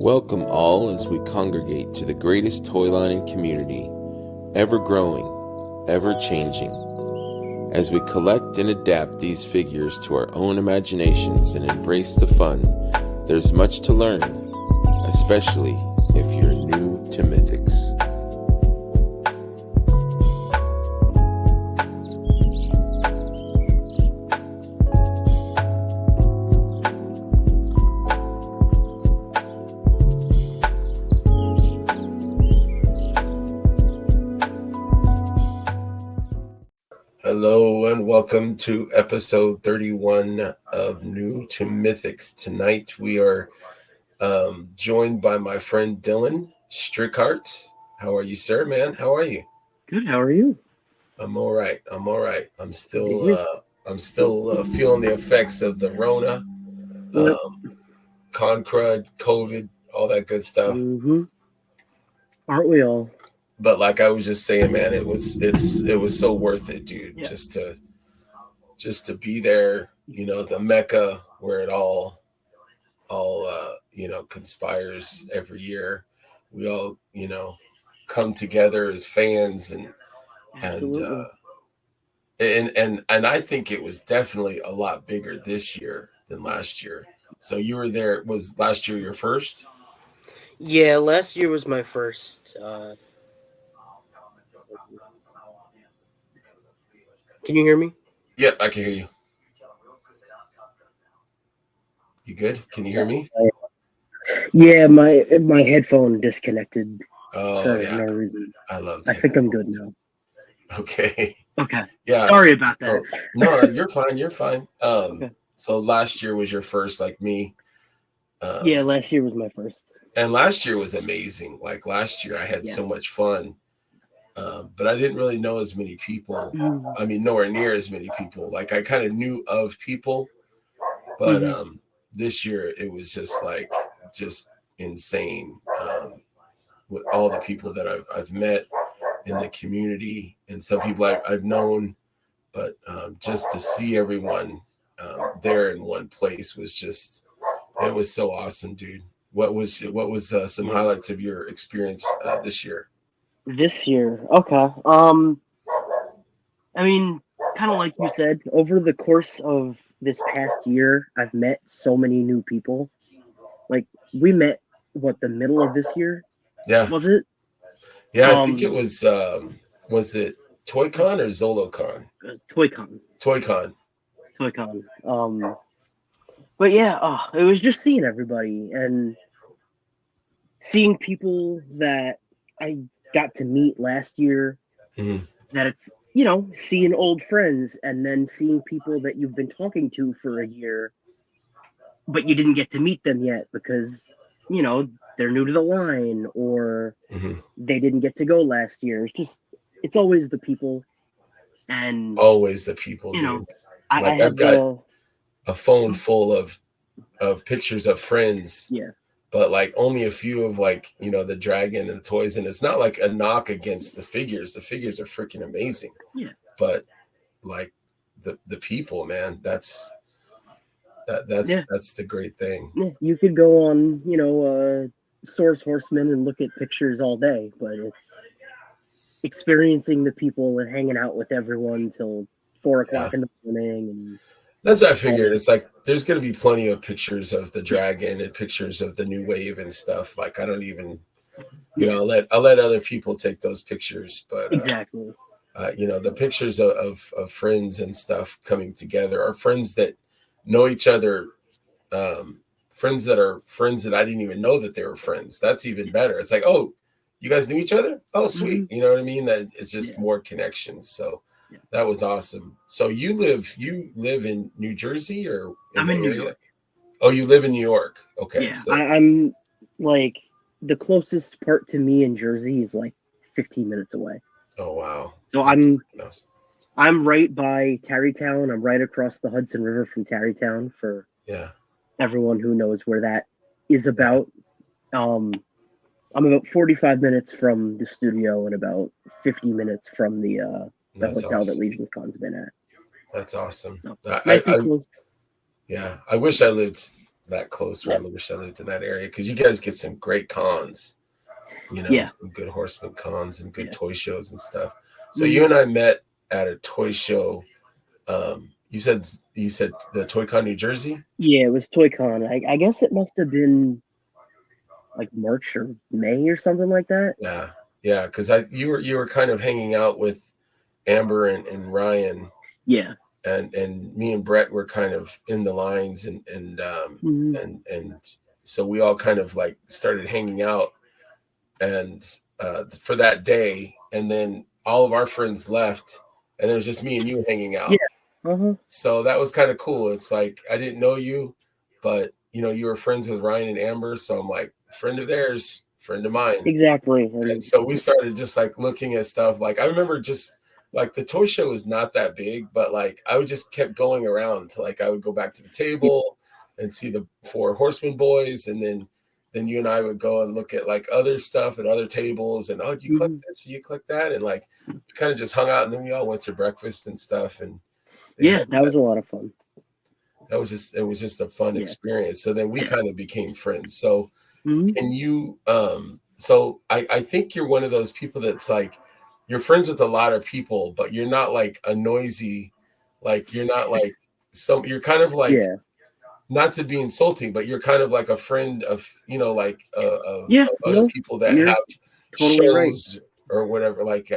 Welcome all as we congregate to the greatest toy line in community, ever growing, ever changing. As we collect and adapt these figures to our own imaginations and embrace the fun, there's much to learn, especially if you're new to Mythics. Hello and welcome to episode 31 of New to Mythics. Tonight we are joined by my friend Dylan Strichartz. How are you, sir, man? How are you? Good. How are you? I'm all right. I'm still feeling the effects of the Rona, Concrud, COVID, all that good stuff. Mm-hmm. Aren't we all? But like I was just saying, man, it was so worth it, dude. Yeah. Just to be there, you know, the Mecca where it all conspires every year. We all, come together as fans and I think it was definitely a lot bigger this year than last year. So you were there. Was last year your first? Yeah, last year was my first. Can you hear me? Yep, I can hear you. You good? Can you hear me? Yeah, my headphone disconnected for no reason. I think I'm good now. Okay. Okay. Yeah. Sorry about that. No, you're fine. You're fine. Okay. So last year was your first, like me. Yeah, last year was my first. And last year was amazing. Like last year I had so much fun. But I didn't really know as many people. I mean, nowhere near as many people. Like I kind of knew of people, but this year it was just insane. With all the people that I've met in the community and some people I've known, but just to see everyone there in one place was it was so awesome, dude. What was some highlights of your experience this year? This year, okay. I mean, kind of like you said, over the course of this past year, I've met so many new people. Like we met the middle of this year? Yeah. Was it? Yeah, I think it was it ToyCon or ZoloCon? ToyCon. ToyCon. But yeah, it was just seeing everybody and seeing people that I got to meet last year. Mm-hmm. That it's, seeing old friends and then seeing people that you've been talking to for a year, but you didn't get to meet them yet because, they're new to the line or they didn't get to go last year. It's always the people. And always the people, dude. I've got a phone full of pictures of friends. Yeah. But like only a few of the dragon and the toys. And it's not like a knock against the figures. The figures are freaking amazing. Yeah. But like the people, man, that's the great thing. Yeah. You could go on, Source Horseman and look at pictures all day, but it's experiencing the people and hanging out with everyone till 4 o'clock in the morning. And that's what I figured. It's like there's going to be plenty of pictures of the dragon and pictures of the new wave and stuff. Like I don't even, I'll let other people take those pictures. But exactly, the pictures of friends and stuff coming together, or friends that know each other, friends that are friends that I didn't even know that they were friends. That's even better. It's like, oh, you guys knew each other? Oh, sweet. You know what I mean? That it's just more connections. So. Yeah. That was awesome. So you live in New Jersey or I'm in New York. Oh, you live in New York. Okay. Yeah, so. I'm like the closest part to me in Jersey is like 15 minutes away. Oh wow. So I'm right by Tarrytown. I'm right across the Hudson River from Tarrytown for everyone who knows where that is about. I'm about 45 minutes from the studio and about 50 minutes from the hotel that Legion's Con's been at. That's awesome. So, nice and close. Yeah, I wish I lived that close, or I wish I lived in that area, because you guys get some great cons, some good horseman cons and good toy shows and stuff. So you and I met at a toy show. You said the Toy Con New Jersey? Yeah, it was Toy Con. I guess it must have been like March or May or something like that. Yeah, because you were kind of hanging out with Amber and Ryan. Yeah. And me and Brett were kind of in the lines, and so we all kind of like started hanging out, and for that day, and then all of our friends left, and it was just me and you hanging out. Yeah. So that was kind of cool. It's like I didn't know you, but you were friends with Ryan and Amber, so I'm like, friend of theirs, friend of mine. Exactly. And so we started just like looking at stuff. Like I remember just like the toy show was not that big, but like I would just kept going around to, like, I would go back to the table and see the 4 Horsemen boys, and then you and I would go and look at like other stuff at other tables, and do you collect this, you collect that, and like we kind of just hung out, and then we all went to breakfast and stuff, and that was a lot of fun. It was just a fun experience. So then we kind of became friends. So can you so I think you're one of those people that's like, you're friends with a lot of people, but you're not like a noisy, like you're not like you're kind of like, not to be insulting, but you're kind of like a friend of, of other people that have totally shows or whatever. Like,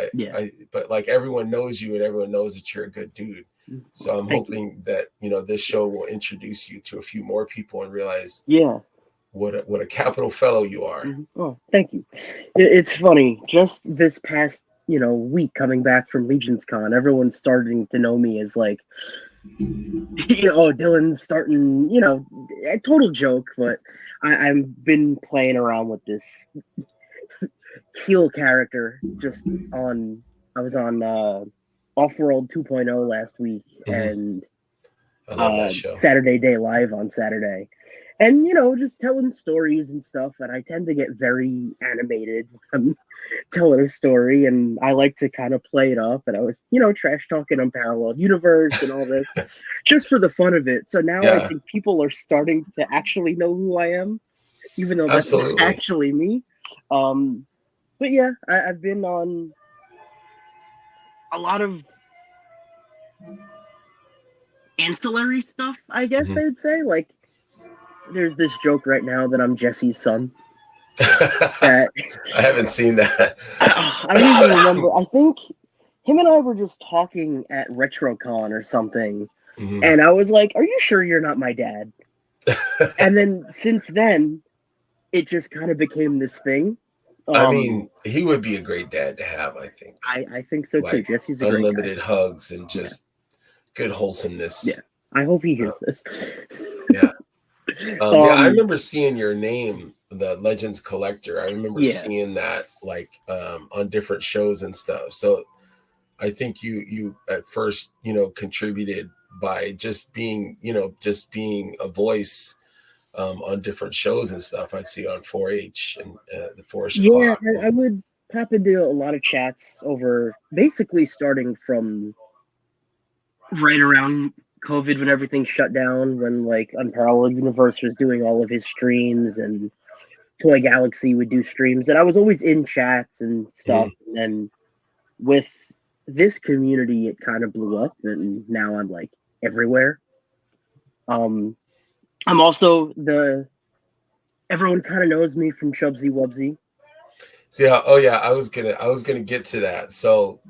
but like everyone knows you and everyone knows that you're a good dude. So I'm hoping that, this show will introduce you to a few more people and realize what a capital fellow you are. Oh, thank you. It's funny. Just this past, week coming back from Legion's Con, everyone's starting to know me as like, Dylan's starting, a total joke, but I've been playing around with this heel character I was on Off-World 2.0 last week, and Saturday Day Live on Saturday. And, just telling stories and stuff. And I tend to get very animated when I'm telling a story. And I like to kind of play it up. And I was, trash talking Unparalleled Universe and all this just for the fun of it. So now I think people are starting to actually know who I am, even though that's not actually me. But yeah, I've been on a lot of ancillary stuff, I guess I would say. Like, there's this joke right now that I'm Jesse's son. I haven't seen that. I don't even remember. I think him and I were just talking at RetroCon or something, and I was like, "Are you sure you're not my dad?" And then since then, it just kind of became this thing. I mean, he would be a great dad to have, I think. I think so too. Jesse's a unlimited great guy. Hugs and just good wholesomeness. Yeah, I hope he hears this. Yeah. I remember seeing your name, the Legends Collector. I remember seeing that like on different shows and stuff. So I think you at first, contributed by just being a voice on different shows and stuff. I'd see on 4-H and the 4-H o'clock. I would pop into a lot of chats over basically starting from right around COVID, when everything shut down, when like Unparalleled Universe was doing all of his streams and Toy Galaxy would do streams, and I was always in chats and stuff. And then with this community, it kind of blew up, and now I'm like everywhere. I'm also everyone kind of knows me from Chubsy Wubsy. So I was gonna get to that. So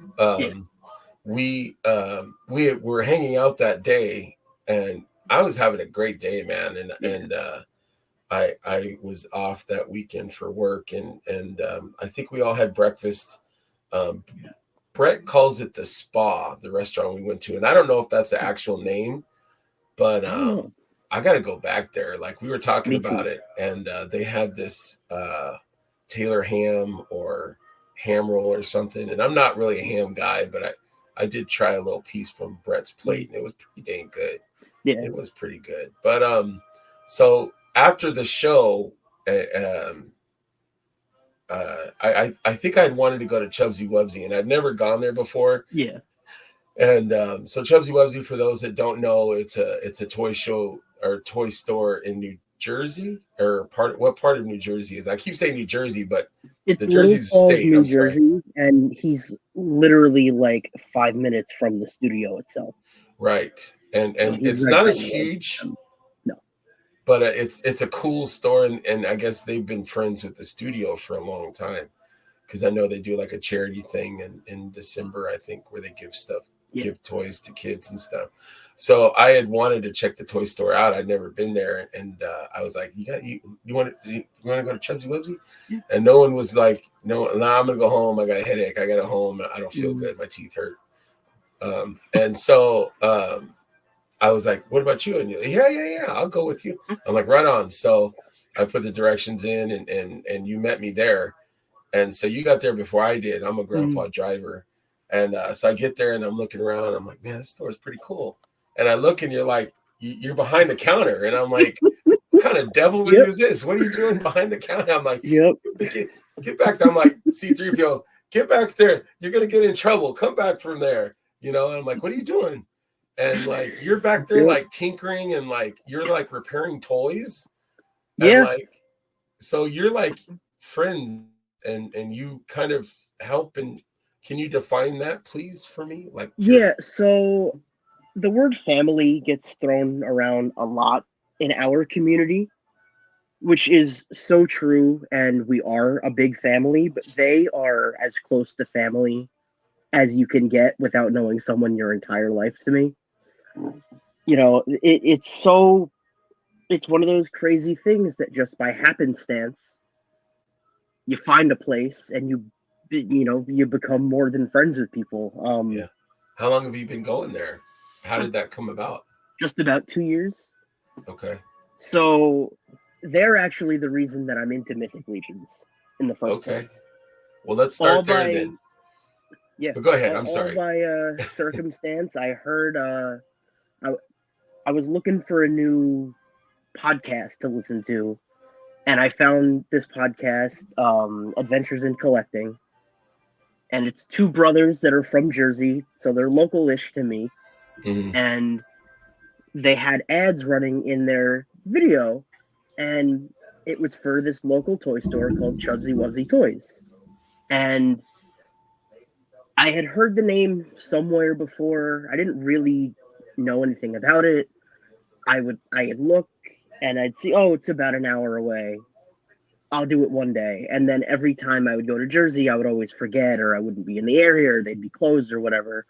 we were hanging out that day, and I was having a great day, man. And I was off that weekend for work, and I think we all had breakfast. Brett calls it the Spa, the restaurant we went to, and I don't know if that's the actual name, but I got to go back there. Like, we were talking about it, and they had this Taylor ham or ham roll or something, and I'm not really a ham guy, but I did try a little piece from Brett's plate, and it was pretty dang good. Yeah, it was pretty good. But so after the show, I think I'd wanted to go to Chubsy Wubsy, and I'd never gone there before. Yeah. And so Chubsy Wubsy, for those that don't know, it's a toy show or toy store in Jersey, or what part of New Jersey is? I keep saying New Jersey, but it's the Little Jersey's a Falls, state. New I'm sorry. Jersey, and he's literally like 5 minutes from the studio itself. Right, and He's it's right not a down the road. huge, No, but it's a cool store, and I guess they've been friends with the studio for a long time, because I know they do like a charity thing in December, I think, where they give toys to kids and stuff. So I had wanted to check the toy store out. I'd never been there, and I was like, you want to go to Chubsy Wubsy? Yeah. And no one was like, no, nah, I'm gonna go home. I got a headache. I got a home. I don't feel good. My teeth hurt. And so I was like, what about you? And you're like, yeah, I'll go with you. I'm like, right on. So I put the directions in, and you met me there. And so you got there before I did. I'm a grandpa driver. And so I get there and I'm looking around. I'm like, man, this store is pretty cool. And I look and you're like, you're behind the counter. And I'm like, what kind of devilry is this? What are you doing behind the counter? I'm like, get back there. I'm like, C-3PO, get back there. You're going to get in trouble. Come back from there. And I'm like, what are you doing? And like, you're back there like tinkering and like, you're like repairing toys. And like, so you're like friends and you kind of help. And can you define that, please, for me? Like, so the word family gets thrown around a lot in our community, which is so true, and we are a big family, but they are as close to family as you can get without knowing someone your entire life to me. It's one of those crazy things that just by happenstance, you find a place and you become more than friends with people. How long have you been going there? How did that come about? Just about 2 years. Okay. So they're actually the reason that I'm into Mythic Legions in the first place. Well, let's start there then. Yeah. But go ahead. I'm sorry. By circumstance, I heard I was looking for a new podcast to listen to, and I found this podcast, Adventures in Collecting. And it's two brothers that are from Jersey, so they're local-ish to me. Mm-hmm. And they had ads running in their video, and it was for this local toy store called Chubsy Wubsy Toys. And I had heard the name somewhere before. I didn't really know anything about it. I'd look and I'd see, it's about an hour away. I'll do it one day. And then every time I would go to Jersey, I would always forget, or I wouldn't be in the area, or they'd be closed or whatever.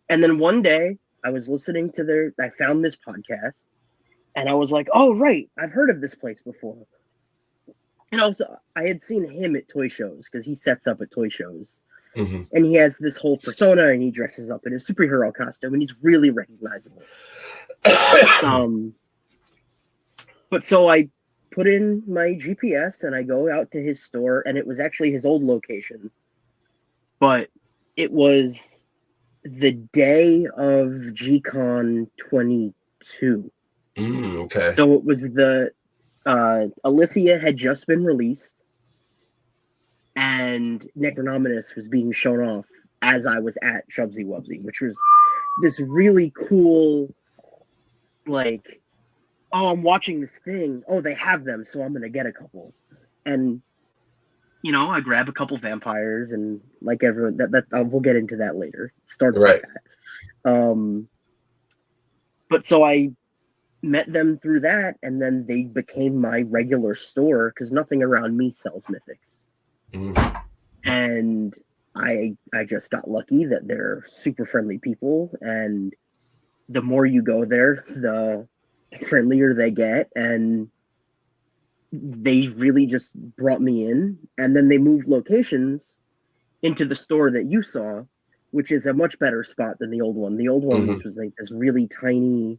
And then one day I was listening to I found this podcast and I was like, oh, right, I've heard of this place before. And also I had seen him at toy shows because he sets up at toy shows. Mm-hmm. And he has this whole persona and he dresses up in a superhero costume and he's really recognizable. But so I put in my GPS and I go out to his store, and it was actually his old location. But it was the day of G-Con 22. Okay. So it was Alithia had just been released, and Necronominus was being shown off as I was at Chubsy Wubsy, which was this really cool, like, I'm watching this thing. Oh, they have them, so I'm going to get a couple. And, I grab a couple vampires, and like everyone, we'll get into that later. It starts like that. But so I met them through that, and then they became my regular store, because nothing around me sells Mythics. Mm-hmm. And I just got lucky that they're super friendly people, and the more you go there, the friendlier they get, and they really just brought me in. And then they moved locations into the store that you saw, which is a much better spot than the old one. The old one, which was like this really tiny,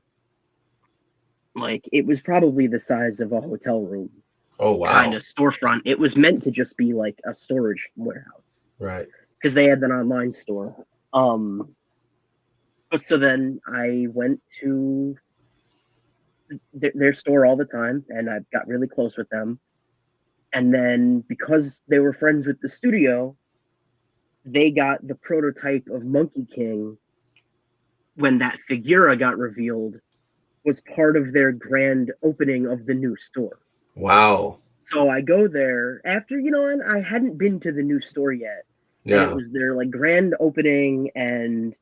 like it was probably the size of a hotel room. Oh wow! Kind of storefront. It was meant to just be like a storage warehouse, right? Because they had an online store. But so then I went to their store all the time, and I got really close with them. And then because they were friends with the studio, they got the prototype of Monkey King when that Figura got revealed was part of their grand opening of the new store. Wow. So I go there after, and I hadn't been to the new store yet. Yeah. And it was their like grand opening, and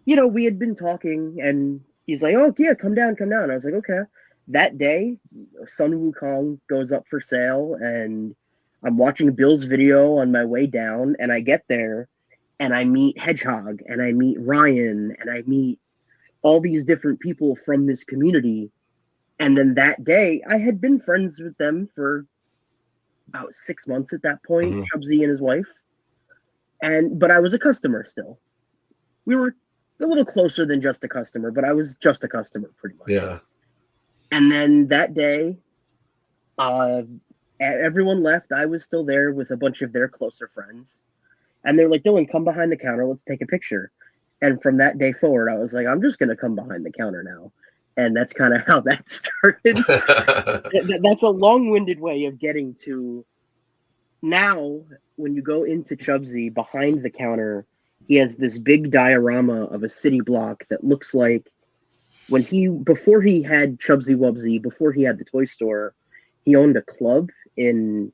we had been talking, and he's like, "Oh yeah, come down." I was like, "Okay." That day, Sun Wukong goes up for sale, and I'm watching Bill's video on my way down, and I get there, and I meet Hedgehog, and I meet Ryan, and I meet all these different people from this community. And then that day, I had been friends with them for about 6 months at that point, Chubsy and his wife. But I was a customer still. We were a little closer than just a customer, but I was just a customer pretty much. Yeah. And then that day, everyone left. I was still there with a bunch of their closer friends. And they're like, "Dylan, come behind the counter. Let's take a picture." And from that day forward, I was like, I'm just going to come behind the counter now. And that's kind of how that started. That's a long-winded way of getting to now. When you go into Chubsy, behind the counter, he has this big diorama of a city block that looks like before he had Chubsy Wubsy, before he had the toy store, he owned a club in,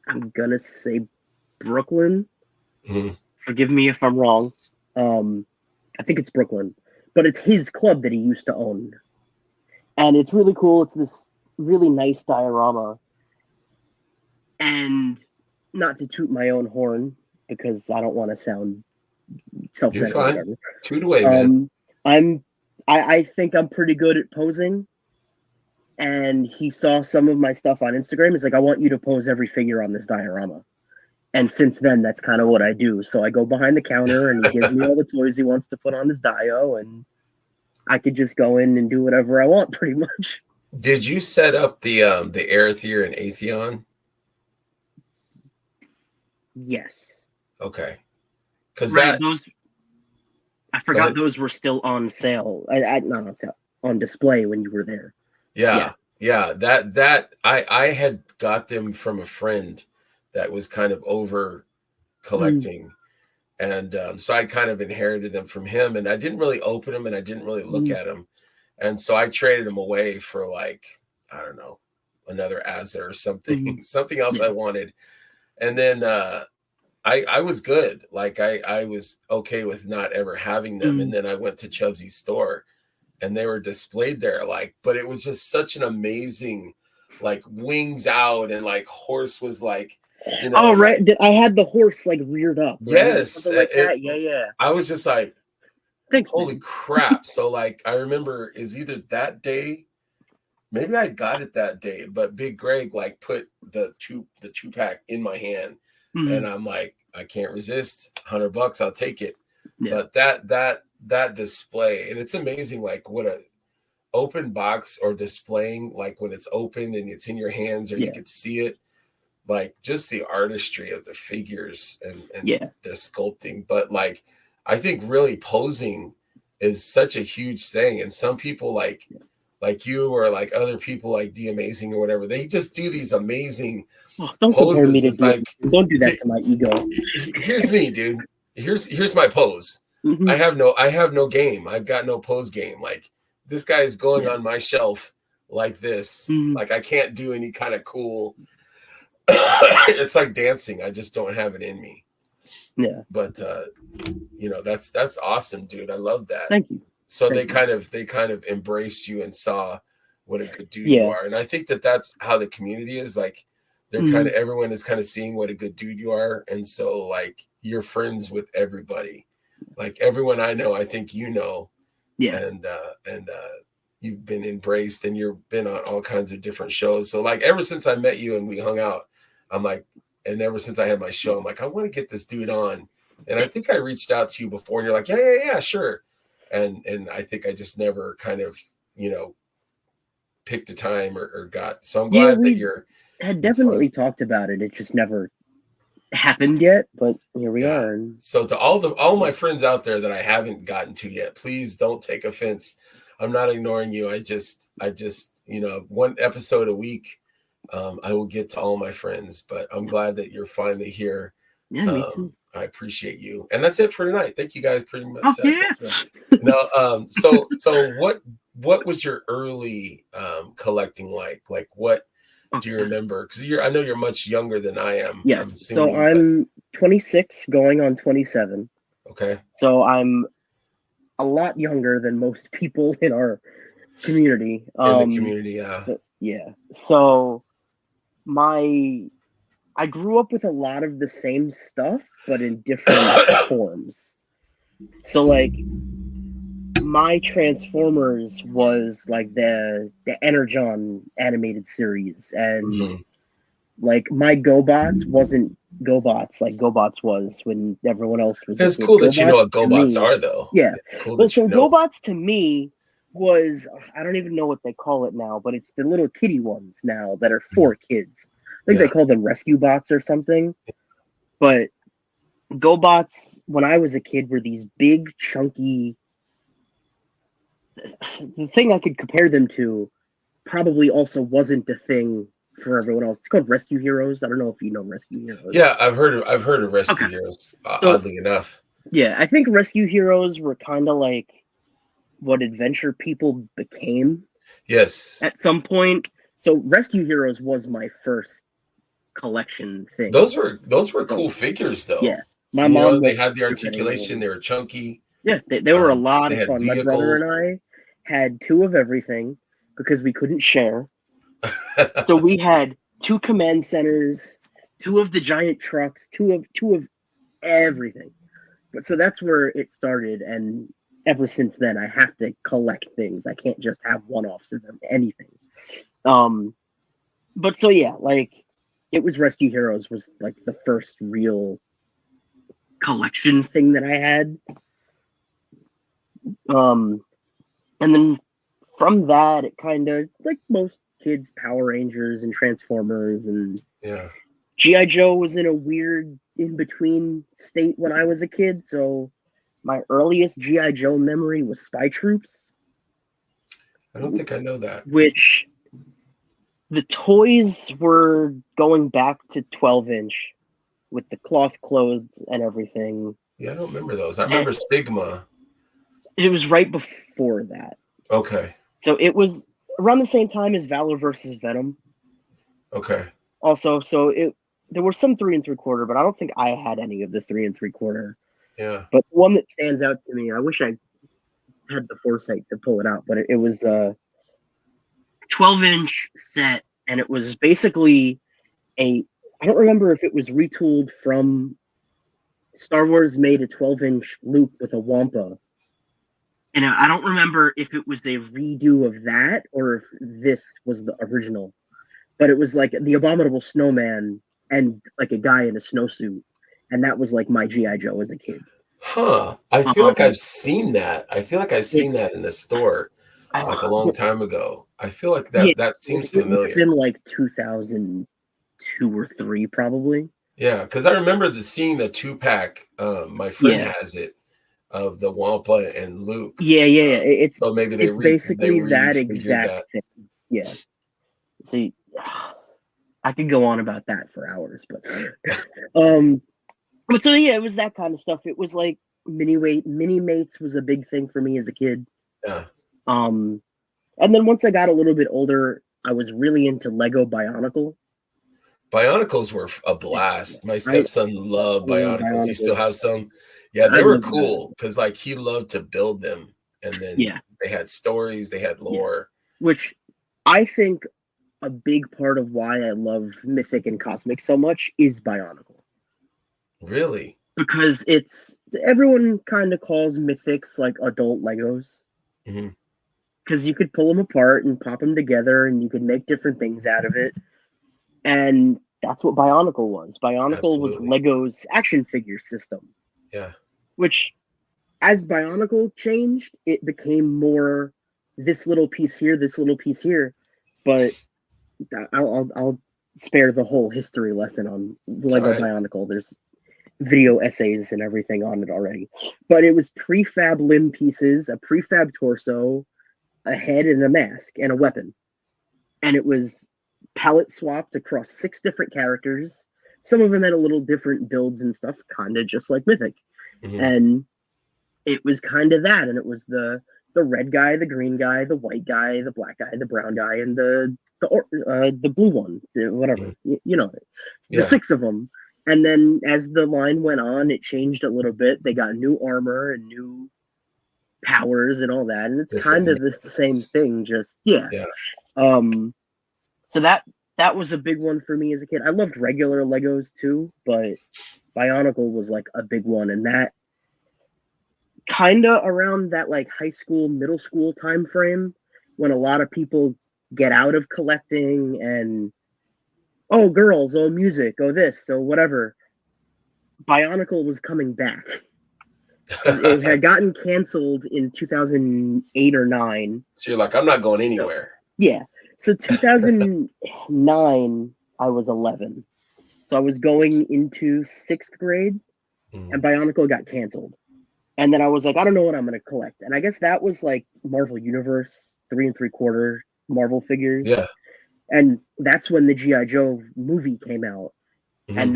I'm going to say, Brooklyn. Forgive me if I'm wrong. I think it's Brooklyn, but it's his club that he used to own. And it's really cool. It's this really nice diorama. And not to toot my own horn, because I don't want to sound self-centered or whatever. Toot away, man. I think I'm pretty good at posing. And he saw some of my stuff on Instagram. He's like, "I want you to pose every figure on this diorama." And since then, that's kind of what I do. So I go behind the counter, and he gives me all the toys he wants to put on his dio, and I could just go in and do whatever I want, pretty much. Did you set up the Aether and Atheon? Yes. Okay. Because I forgot those were still on sale. Not on sale, on display when you were there. Yeah. That I had got them from a friend that was kind of over collecting. And so I kind of inherited them from him, and I didn't really open them, and I didn't really look at them. And so I traded them away for, like, I don't know, another Azza or something, something else I wanted. And then I was good. Like I was okay with not ever having them. And then I went to Chubsy's store, and they were displayed there. Like, but it was just such an amazing, like, wings out, and like horse was like, oh, right. I had the horse like reared up. Right? Yes. Something like that. Yeah. I was just like, thanks, holy man. crap. So like, I remember is either that day, maybe I got it that day, but Big Greg like put the two pack in my hand, and I'm like, I can't resist. $100, I'll take it. Yeah. But that display, and it's amazing, like what a open box or displaying, like when it's open and it's in your hands, or you could see it, like just the artistry of the figures and their sculpting. But like, I think really posing is such a huge thing, and some people like you or like other people like D Amazing or whatever, they just do these amazing don't poses. Compare me to like, don't do that to my ego. Here's me, dude. Here's my pose. I have no game. I've got no pose game. Like, this guy is going on my shelf like this. Like, I can't do any kind of cool. It's like dancing. I just don't have it in me. Yeah. But that's awesome, dude. I love that. Thank you. So they kind of embraced you and saw what a good dude you are. And I think that's how the community is. Like, they're kind of, everyone is kind of seeing what a good dude you are. And so like, you're friends with everybody. Like, everyone I know, I think and you've been embraced, and you've been on all kinds of different shows. So like, ever since I met you and we hung out, I'm like, and ever since I had my show, I'm like, I want to get this dude on. And I think I reached out to you before, and you're like, yeah, sure. And I think I just never kind of, picked a time or got. So I'm glad that you're. Had definitely talked about it. It just never happened yet, but here we are. And so to all my friends out there that I haven't gotten to yet, please don't take offense. I'm not ignoring you. I just one episode a week. I will get to all my friends, but I'm glad that you're finally here. Yeah, me too. I appreciate you. And that's it for tonight. Thank you guys pretty much. Yeah. So what was your early collecting like? Like what do you remember? Because I know you're much younger than I am. Yes. I'm assuming, so I'm 26 going on 27. Okay. So I'm a lot younger than most people in our community. In the community, yeah. Yeah. So I grew up with a lot of the same stuff, but in different forms. So like my Transformers was like the Energon animated series, and like my GoBots wasn't GoBots like GoBots was when everyone else was. It's cool that you know what GoBots are, though. Yeah. Cool well, so GoBots to me was, I don't even know what they call it now, but it's the little kitty ones now that are for kids. I think they call them rescue bots or something. But GoBots, when I was a kid, were these big, chunky. The thing I could compare them to probably also wasn't the thing for everyone else. It's called Rescue Heroes. I don't know if you know Rescue Heroes. Yeah, I've heard of Rescue Heroes. Oddly enough. Yeah, I think Rescue Heroes were kind of like what Adventure People became. Yes. At some point. So Rescue Heroes was my first collection thing. Those were cool figures, though. Yeah. My mom, they had the articulation. They were chunky. Yeah, they were a lot of fun. Vehicles. My brother and I had 2 of everything because we couldn't share. So we had 2 command centers, 2 of the giant trucks, 2 of everything. But so that's where it started, and ever since then I have to collect things. I can't just have one-offs of them, anything. But so yeah, like it was Rescue Heroes was like the first real collection thing that I had. And then from that, it kind of, like most kids, Power Rangers and Transformers and G.I. Joe was in a weird in-between state when I was a kid. So my earliest G.I. Joe memory was Spy Troops. I don't think I know that. Which the toys were going back to 12-inch with the cloth clothes and everything. Yeah, I don't remember those. I remember Sigma. It was right before that. Okay. So it was around the same time as Valor versus Venom. Okay. Also, so there were some 3 3/4, but I don't think I had any of the 3 3/4. Yeah. But the one that stands out to me, I wish I had the foresight to pull it out, but it was a 12-inch set, and it was basically I don't remember if it was retooled from Star Wars made a 12-inch Luke with a Wampa. And I don't remember if it was a redo of that or if this was the original. But it was like the Abominable Snowman and like a guy in a snowsuit. And that was like my G.I. Joe as a kid. Huh. I feel like I've seen that. I feel like I've seen that in the store like a long time ago. I feel like that seems familiar. It's been like 2002 or 3 probably. Yeah, because I remember seeing the 2-pack. My friend has it of the Wampa and Luke. Yeah. It's so maybe it's basically that exact thing. Yeah. See, I could go on about that for hours, but but so yeah, it was that kind of stuff. It was like mini mates was a big thing for me as a kid. Yeah. And then once I got a little bit older, I was really into Lego Bionicle. Bionicles were a blast. My stepson loved Bionicles. He still has some. Yeah, they were cool because like he loved to build them, and then they had stories, they had lore. Which I think a big part of why I love Mythic and Cosmic so much is Bionicle. Really? Because everyone kind of calls Mythics like adult Legos. Because you could pull them apart and pop them together, and you could make different things out of it. And that's what Bionicle was. Bionicle was Lego's action figure system. Yeah. Which, as Bionicle changed, it became more this little piece here, this little piece here. But I'll spare the whole history lesson on Lego Bionicle. There's video essays and everything on it already. But it was prefab limb pieces, a prefab torso, a head and a mask, and a weapon. And it was palette swapped across 6 different characters, some of them had a little different builds and stuff, kind of just like Mythic. Mhm. And it was kind of that. And it was the red guy, the green guy, the white guy, the black guy, the brown guy, and the blue one, whatever, you know, the 6 of them. And then as the line went on, it changed a little bit. They got new armor and new powers and all that, and it's Different kind of the same thing, just yeah. So that was a big one for me as a kid. I loved regular Legos too, but Bionicle was like a big one, and that kind of around that like high school, middle school time frame when a lot of people get out of collecting and oh girls, oh music, oh this, oh whatever. Bionicle was coming back. It had gotten canceled in 2008 or 9. So you're like, I'm not going anywhere. Yeah. So 2009, I was 11. So I was going into 6th grade, and Bionicle got canceled. And then I was like, I don't know what I'm going to collect. And I guess that was like Marvel Universe 3 3/4 Marvel figures. Yeah. And that's when the G.I. Joe movie came out. And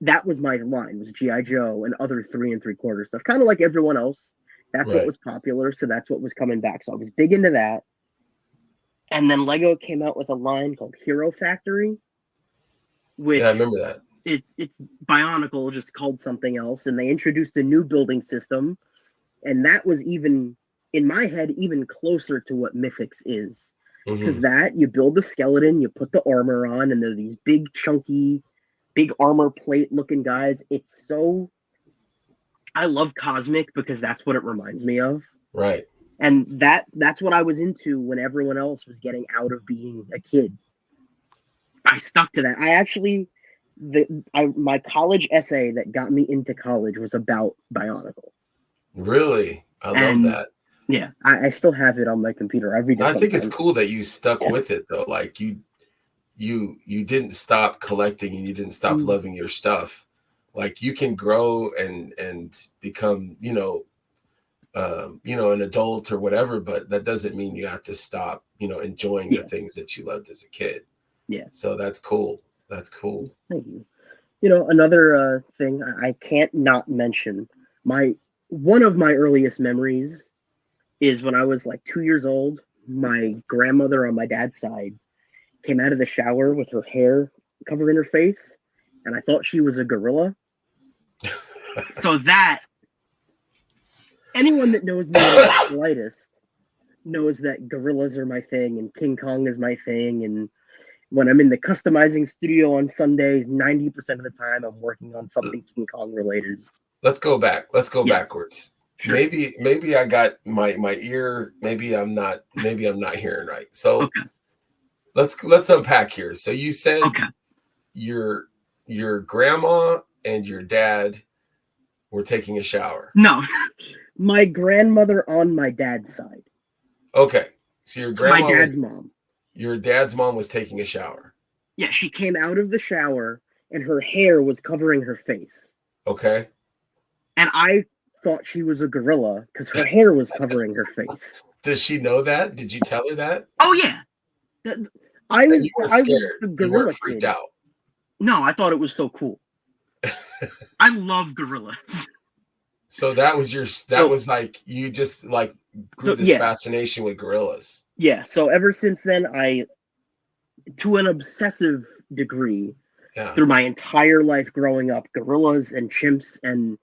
that was my line, was G.I. Joe and other 3 3/4 stuff. Kind of like everyone else. That's what was popular. So that's what was coming back. So I was big into that. And then Lego came out with a line called Hero Factory. Which I remember that. It's Bionicle, just called something else. And they introduced a new building system. And that was even, in my head, even closer to what Mythics is. Because that, you build the skeleton, you put the armor on, and they're these big, chunky, big armor plate looking guys. It's so, I love Cosmic because that's what it reminds me of. Right. And that's what I was into when everyone else was getting out of being a kid. I stuck to that. I actually, my college essay that got me into college was about Bionicle. Really? I love that. Yeah, I still have it on my computer. I read it sometimes. I think it's cool that you stuck with it though. Like you didn't stop collecting and you didn't stop loving your stuff. Like you can grow and become, an adult or whatever, but that doesn't mean you have to stop, enjoying the things that you loved as a kid. Yeah. So that's cool. That's cool. Thank you. Another thing I can't not mention, one of my earliest memories is when I was like 2 years old. My grandmother on my dad's side came out of the shower with her hair covering her face, and I thought she was a gorilla. So that, anyone that knows me the slightest knows that gorillas are my thing, and King Kong is my thing, and when I'm in the customizing studio on Sundays, 90% of the time I'm working on something King Kong related. Let's go back. Let's go backwards. Sure. Maybe I got my ear. Maybe I'm not hearing right. So let's unpack here. So you said your grandma and your dad were taking a shower. No, my grandmother on my dad's side. Okay, so your grandma, my dad's mom. Your dad's mom was taking a shower. Yeah, she came out of the shower and her hair was covering her face. Okay. And I thought she was a gorilla because her hair was covering her face. Does she know that? Did you tell her that? Oh yeah. I was the gorilla freaked kid. Out. No, I thought it was so cool. I love gorillas. So that was was like you just like grew this fascination with gorillas. Yeah. So ever since then, to an obsessive degree, through my entire life growing up, gorillas and chimps and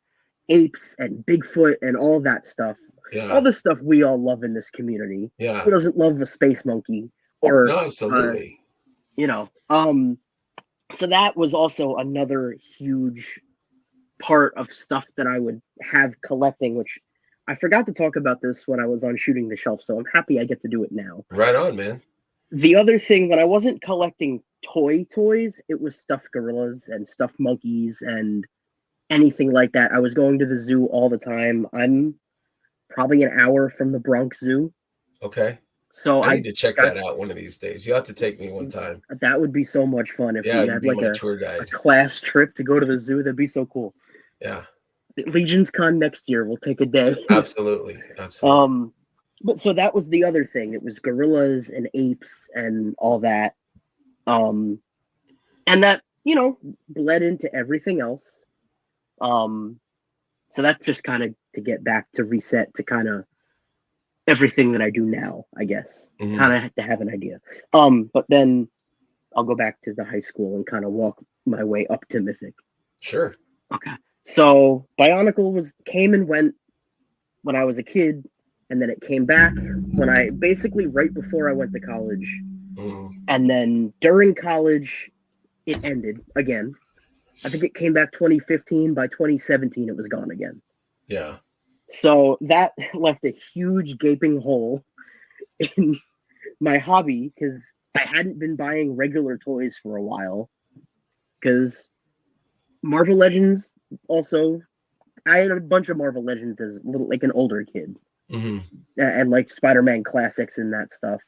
apes and Bigfoot and all that stuff. Yeah. All the stuff we all love in this community. Yeah. Who doesn't love a space monkey? Or no, absolutely. So that was also another huge part of stuff that I would have collecting, which I forgot to talk about this when I was on Shooting the Shelf, so I'm happy I get to do it now. Right on, man. The other thing, when I wasn't collecting toys, it was stuffed gorillas and stuffed monkeys and anything like that. I was going to the zoo all the time. I'm probably an hour from the Bronx Zoo. Okay. So I need to check that out one of these days. You have to take me one time. That would be so much fun if we had like a tour guide. A class trip to go to the zoo. That'd be so cool. Yeah. Legion's Con next year. We'll take a day. Absolutely. But so that was the other thing. It was gorillas and apes and all that. And that bled into everything else. So that's just kind of to get back to reset to kind of everything that I do now, I guess. Mhm. Kind of to have an idea. But then I'll go back to the high school and kind of walk my way up to Mythic. Sure. Okay. So Bionicle came and went when I was a kid, and then it came back when I basically right before I went to college. Mhm. And then during college, it ended again. I think it came back 2015. By 2017, it was gone again. Yeah. So that left a huge gaping hole in my hobby because I hadn't been buying regular toys for a while. Because Marvel Legends also, I had a bunch of Marvel Legends as like an older kid, Mm-hmm. and like Spider-Man classics and that stuff.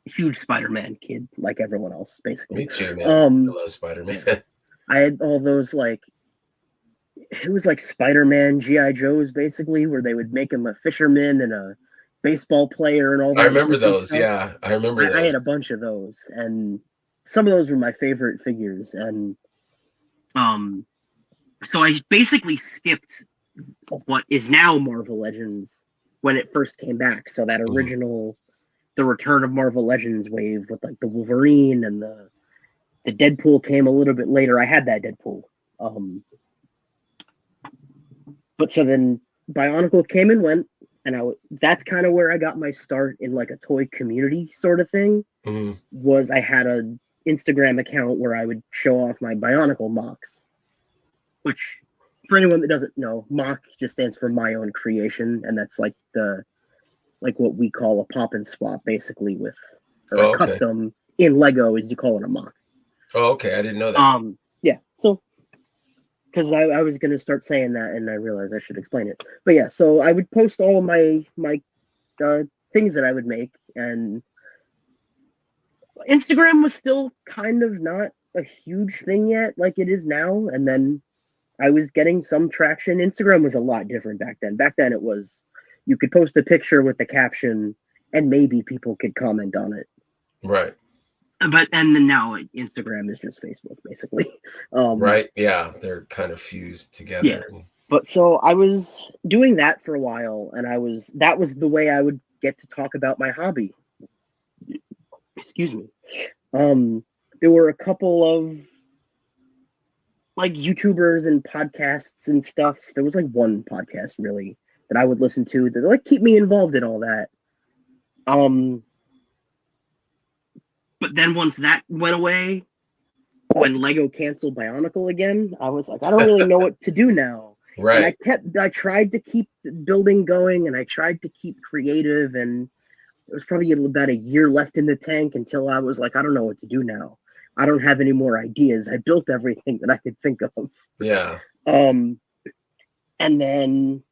Huge Spider-Man kid, like everyone else, basically. Me too, man. I love Spider-Man. I had all those it was like Spider-Man G.I. Joes, basically, where they would make him a fisherman and a baseball player and all that. I remember those. Stuff. Yeah, I remember those. I had a bunch of those, and some of those were my favorite figures. And so I basically skipped what is now Marvel Legends when it first came back. So that original, the Return of Marvel Legends wave with like the Wolverine and the Deadpool came a little bit later. I had that Deadpool. But so then Bionicle came and went, and that's kind of where I got my start in like a toy community sort of thing. Mm-hmm. Was I had an Instagram account where I would show off my Bionicle mocks, which for anyone that doesn't know, mock just stands for my own creation, and that's like what we call a pop and swap, basically, with a custom in Lego, is you call it a mock. Oh, okay. I didn't know that. Yeah. So, because I was gonna start saying that, and I realized I should explain it. But yeah, so I would post all my things that I would make, and Instagram was still kind of not a huge thing yet, like it is now. And then I was getting some traction. Instagram was a lot different back then. Back then, it was you could post a picture with the caption, and maybe people could comment on it. Right. But and then now Instagram is just Facebook, basically. Right. Yeah, they're kind of fused together. Yeah. But so I was doing that for a while, and that was the way I would get to talk about my hobby. Excuse me. There were a couple of like YouTubers and podcasts and stuff. There was like one podcast really that I would listen to that like keep me involved in all that. But then once that went away, when Lego canceled Bionicle again, I was like, I don't really know what to do now. Right. And I tried to keep the building going, and I tried to keep creative, and it was probably about a year left in the tank until I was like, I don't know what to do now. I don't have any more ideas. I built everything that I could think of. Yeah. And then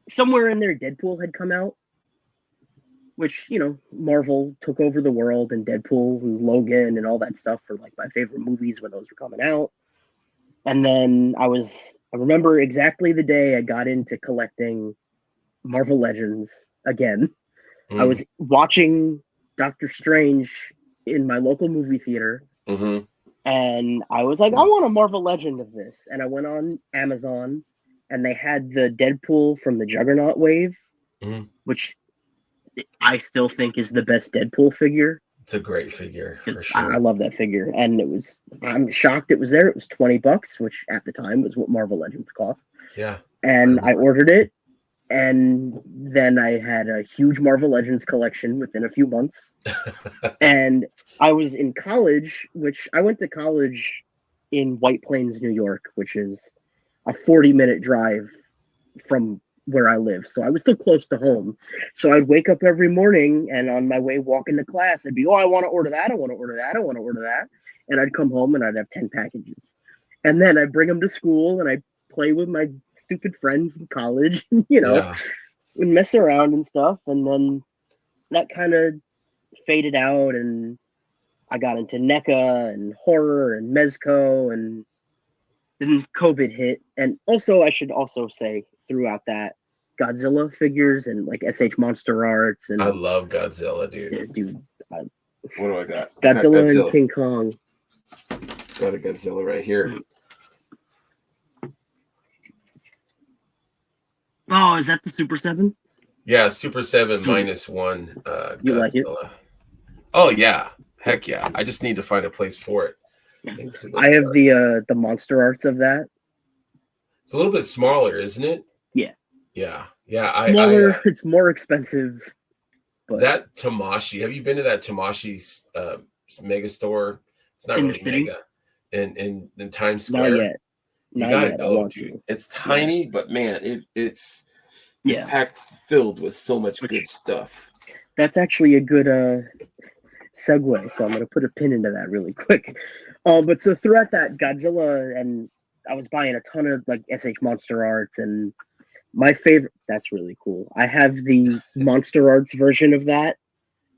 somewhere in there, Deadpool had come out, which, Marvel took over the world, and Deadpool and Logan and all that stuff were like my favorite movies when those were coming out. And then I remember exactly the day I got into collecting Marvel Legends again. I was watching Doctor Strange in my local movie theater, and I was like, I want a Marvel Legend of this. And I went on Amazon, and they had the Deadpool from the Juggernaut wave, which I still think is the best Deadpool figure. It's a great figure. For sure. I love that figure. And I'm shocked it was there. It was $20, which at the time was what Marvel Legends cost. Yeah. And I ordered it. And then I had a huge Marvel Legends collection within a few months. And I was in college, which I went to college in White Plains, New York, which is a 40-minute drive from where I live. So I was still close to home. So I'd wake up every morning, and on my way walking to class, I'd be, I want to order that. I want to order that. I want to order that. And I'd come home and I'd have 10 packages. And then I'd bring them to school, and I'd play with my stupid friends in college, and mess around and stuff. And then that kind of faded out, and I got into NECA and horror and Mezco, and then COVID hit. And also, I should also say throughout that, Godzilla figures and like SH Monster Arts. And I love Godzilla, dude. Yeah, dude. What do I got? Godzilla and King Kong. Got a Godzilla right here. Oh, is that the Super 7? Yeah, Super 7 Sweet. -1 You Godzilla. like it? Oh yeah, heck yeah! I just need to find a place for it. I have the Monster Arts of that. It's a little bit smaller, isn't it? Yeah. Yeah. Smaller. It's more expensive. But that Tamashi. Have you been to that Tamashi's mega store? It's not in really the city? mega. In Times Square. Not yet. You gotta go, dude. It's tiny, but man, it's packed filled with so much good stuff. That's actually a good segue, so I'm gonna put a pin into that really quick. But so throughout that Godzilla, and I was buying a ton of like SH Monster Arts, and my favorite, that's really cool. I have the Monster Arts version of that.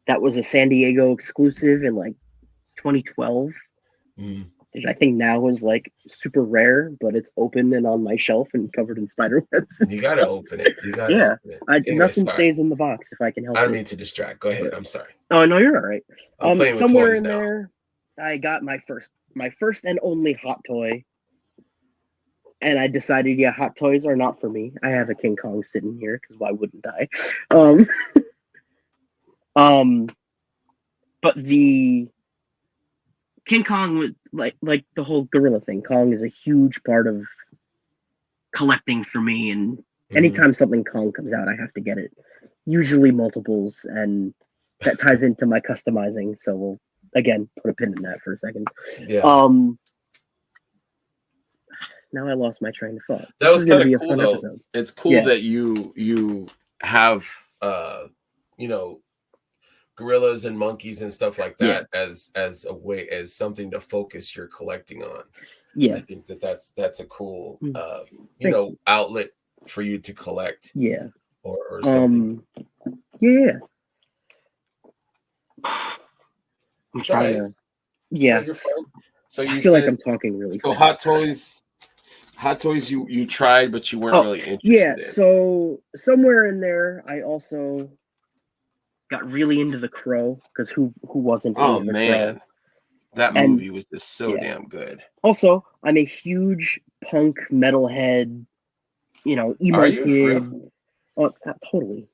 That was a San Diego exclusive in like 2012. Which I think now is like super rare, but it's open and on my shelf and covered in spider webs. You gotta open it. You gotta open it. Anyway, nothing stays in the box if I can help it. I don't mean to distract. Go ahead. I'm sorry. Oh no, you're all right. I'm playing with somewhere toys in now. there, I got my first and only hot toy. And I decided, hot toys are not for me. I have a King Kong sitting here because why wouldn't I? But the King Kong was like the whole gorilla thing. Kong is a huge part of collecting for me, and anytime something Kong comes out, I have to get it. Usually multiples, and that ties into my customizing. So we'll again put a pin in that for a second. Yeah. Now I lost my train of thought. That was kind of cool, though. Episode. It's cool that you have gorillas and monkeys and stuff like that as a way, as something to focus your collecting on. I think that's a cool outlet for you to collect. Or something. I'm trying to you're fine. So you I feel like I'm talking really fast. Hot toys you tried, but you weren't really interested in. So somewhere in there I also got really into The Crow, because who wasn't into The Crow? That movie was just so damn good. Also, I'm a huge punk metalhead, emo kid. Oh, totally.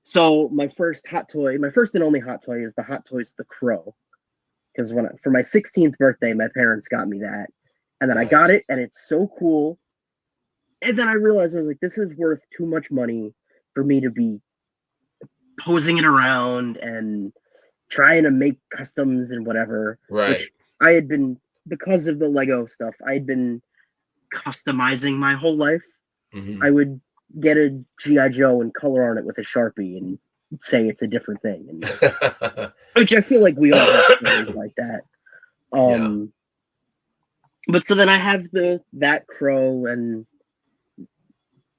So my first and only hot toy is the Hot Toys The Crow, because for my 16th birthday, my parents got me that, and then I got it, and it's so cool. And then I realized, I was like, this is worth too much money for me to be posing it around and trying to make customs and whatever. Right. Which I had been, because of the Lego stuff, I had been customizing my whole life. I would get a G.I. Joe and color on it with a Sharpie and say it's a different thing. And, which I feel like we all have stories like that. But so then I have that Crow and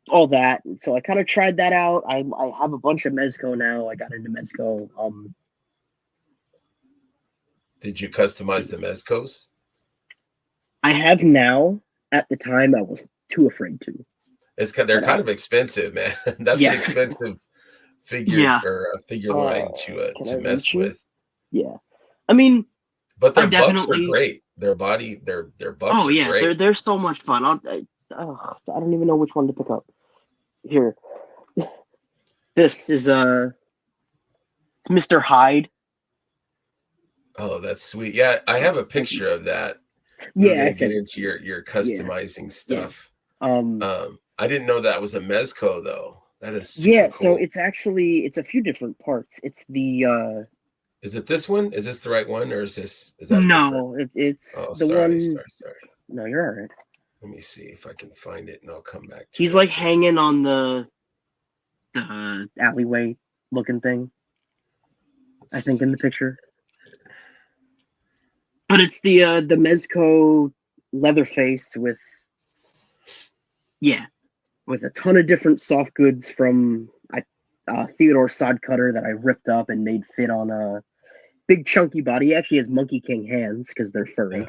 all that. So I kind of tried that out. I have a bunch of Mezco now. I got into Mezco. Did you customize the Mezcos? I have now. At the time, I was too afraid to. They're kind of expensive, man. That's an expensive figure or a figure line to mess with. Yeah, I mean, but their bucks are great. Their bucks are great. They're so much fun. I don't even know which one to pick up. Here, this is it's Mr. Hyde. Oh, that's sweet. Yeah, I have a picture of that. Yeah, I get into your customizing stuff. I didn't know that was a Mezco though. That is super cool. So it's a few different parts. It's the Is it this one? Is this the right one, or is that no? It's the one. Sorry. No, you're all right. Let me see if I can find it, and I'll come back to He's it. like hanging on the alleyway looking thing. I think in the picture. But it's the Mezco Leatherface with a ton of different soft goods from Theodore Sodcutter that I ripped up and made fit on a big chunky body. He actually has Monkey King hands because they're furry.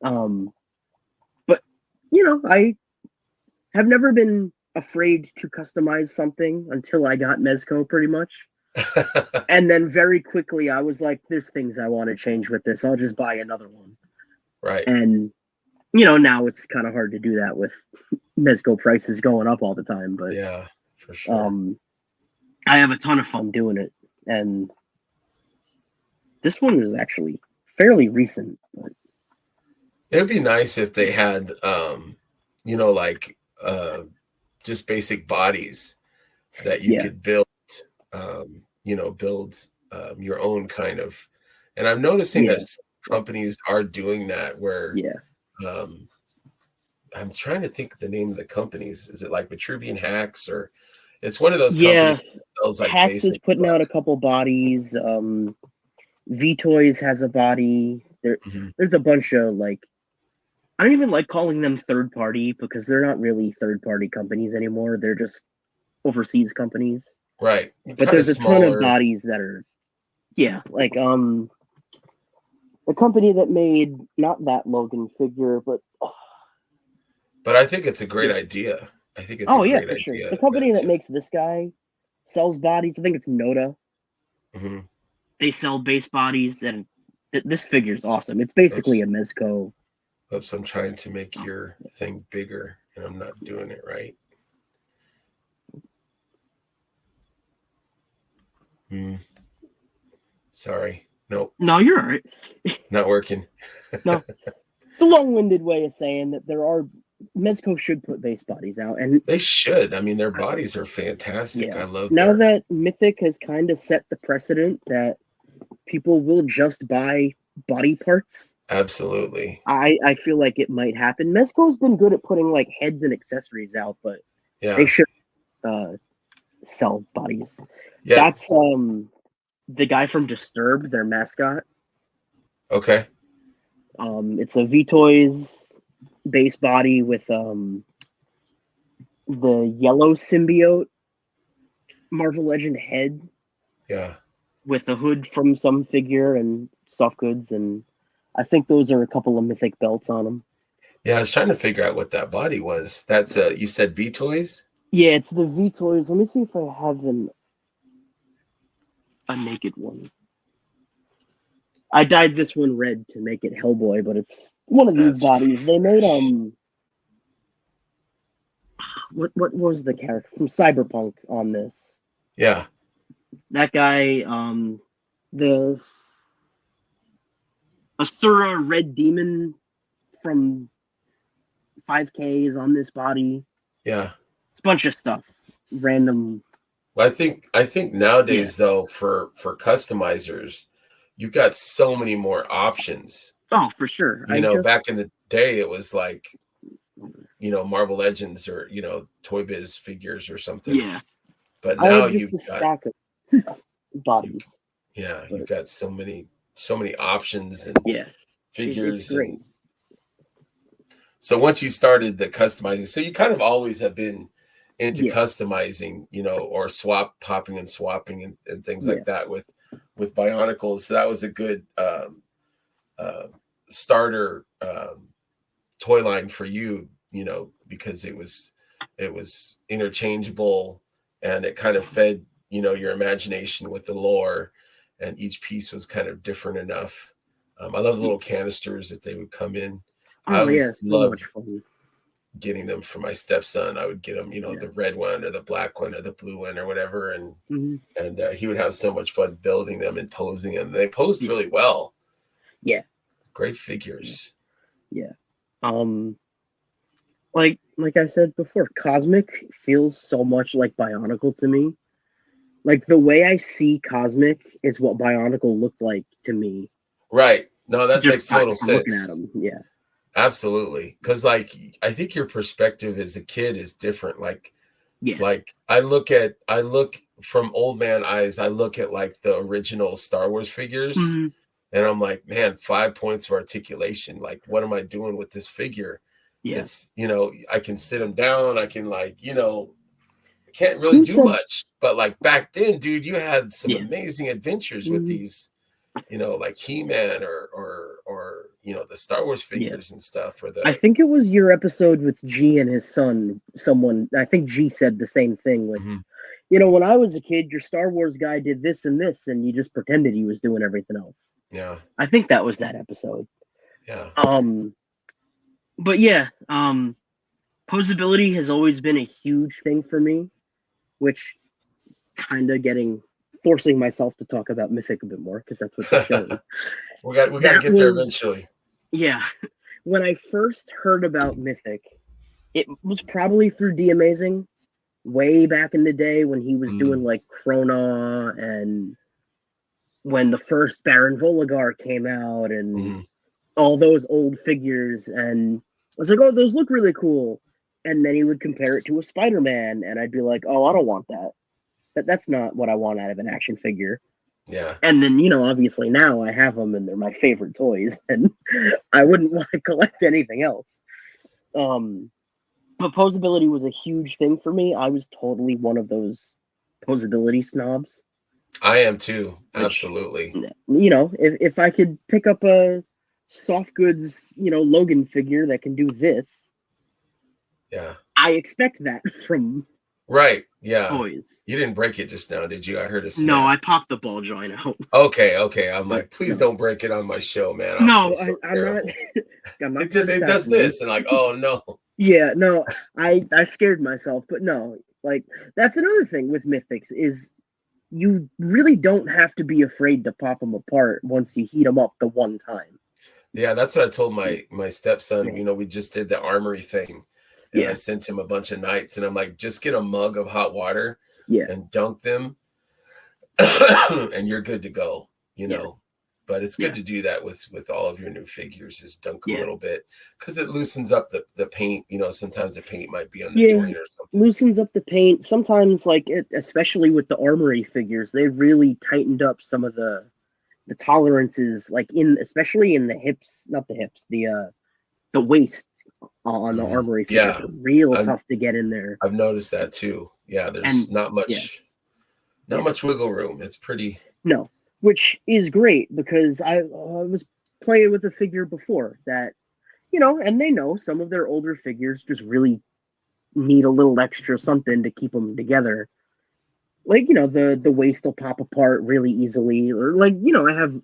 But I have never been afraid to customize something until I got Mezco, pretty much. And then very quickly, I was like, "There's things I want to change with this. I'll just buy another one." Right. And now it's kind of hard to do that with Mezco prices going up all the time. But yeah, for sure. I have a ton of fun doing it, and this one is actually fairly recent. But it would be nice if they had, like just basic bodies that you could build, build your own kind of. And I'm noticing that some companies are doing that where, I'm trying to think of the name of the companies. Is it like Vitruvian Hacks, or it's one of those companies that sells like Hacks is putting out a couple bodies. V-Toys has a body. There's a bunch of like, I don't even like calling them third party because they're not really third party companies anymore. They're just overseas companies. Right. But there's a ton of bodies that are, like a company that made not that Logan figure, but I think it's a great idea. I think it's a great idea. Sure. The company that makes this guy sells bodies. I think it's Noda. Mm-hmm. They sell base bodies, and this figure is awesome. It's basically a Mezco. Oops, I'm trying to make your thing bigger, and I'm not doing it right. Sorry. Nope. No, you're all right. Not working. No. It's a long-winded way of saying that Mezco should put base bodies out, and they should. I mean, their bodies are fantastic. I love. Now that Mythic has kind of set the precedent that people will just buy body parts. Absolutely. I feel like it might happen. Mezco's been good at putting like heads and accessories out, but they should sell bodies. Yeah. That's the guy from Disturbed, their mascot. Okay. It's a V-Toys base body with the yellow symbiote Marvel Legend head. Yeah. With a hood from some figure and soft goods, and I think those are a couple of Mythic belts on them. Yeah, I was trying to figure out what that body was. That's you said V-Toys? Yeah, it's the V-Toys. Let me see if I have a naked one. I dyed this one red to make it Hellboy, but it's one of these bodies. They made what was the character from Cyberpunk on this? Yeah. That guy, the Asura Red Demon from 5K is on this body. Yeah. It's a bunch of stuff. Random. Well, I think nowadays though, for customizers, you've got so many more options. Oh, for sure. Back in the day it was like, Marvel Legends or, Toy Biz figures or something. Yeah. But now you've got stack of bodies. You've got so many options and figures. It's great. So once you started the customizing, so you kind of always have been into customizing, or popping and swapping and things like that with Bionicles. So that was a good starter toy line for you, because it was interchangeable and it kind of fed, your imagination with the lore, and each piece was kind of different enough. I love the little canisters that they would come in. I always loved getting them for my stepson. I would get him, the red one or the black one or the blue one or whatever. And he would have so much fun building them and posing them. They posed really well. Yeah. Great figures. Yeah. Like I said before, Cosmic feels so much like Bionicle to me. Like the way I see Cosmic is what Bionicle looked like to me. Right. No, that makes total sense. Looking at him. Yeah. Absolutely. Because I think your perspective as a kid is different. Like I look from old man eyes, I look at like the original Star Wars figures, and I'm like, man, 5 points of articulation. Like, what am I doing with this figure? Yeah. It's, I can sit him down. I can I can't really do much. But like back then, dude, you had some amazing adventures with these, like He-Man or the Star Wars figures and stuff. I think it was your episode with G and his son. I think G said the same thing with when I was a kid, your Star Wars guy did this and this, and you just pretended he was doing everything else. Yeah. I think that was that episode. Yeah. But yeah, posability has always been a huge thing for me, which kind of forcing myself to talk about Mythic a bit more because that's what the show is. we got to get there eventually. Yeah. When I first heard about Mythic, it was probably through D Amazing, way back in the day when he was doing like Krona, and when the first Baron Voligar came out, and all those old figures, and I was like, oh, those look really cool. And then he would compare it to a Spider-Man, and I'd be like, oh, I don't want that. That's not what I want out of an action figure. Yeah. And then, obviously now I have them and they're my favorite toys, and I wouldn't want to collect anything else. But posability was a huge thing for me. I was totally one of those posability snobs. I am too. Absolutely. If I could pick up a soft goods, Logan figure that can do this. Yeah. I expect that from right. Yeah. toys. You didn't break it just now, did you? I heard a snap. No, I popped the ball joint out. Okay. I'm like, please don't break it on my show, man. I'm not. I'm not. It does this, and like, oh no. Yeah, no, I scared myself, but no, like that's another thing with Mythics is you really don't have to be afraid to pop them apart once you heat them up the one time. Yeah, that's what I told my stepson. We just did the armory thing, and I sent him a bunch of nights, and I'm like, just get a mug of hot water, and dunk them, and you're good to go. But it's good to do that with all of your new figures, is dunk them a little bit, because it loosens up the paint. Sometimes the paint might be on the joint or something. Loosens up the paint. Sometimes, especially with the armory figures, they've really tightened up some of the tolerances, especially in the hips, not the hips, the waist on the armory figures. Yeah, real tough to get in there. I've noticed that too. Yeah, there's not much wiggle room. It's pretty which is great because I was playing with a figure before that, and they know some of their older figures just really need a little extra something to keep them together. The waist will pop apart really easily, or I have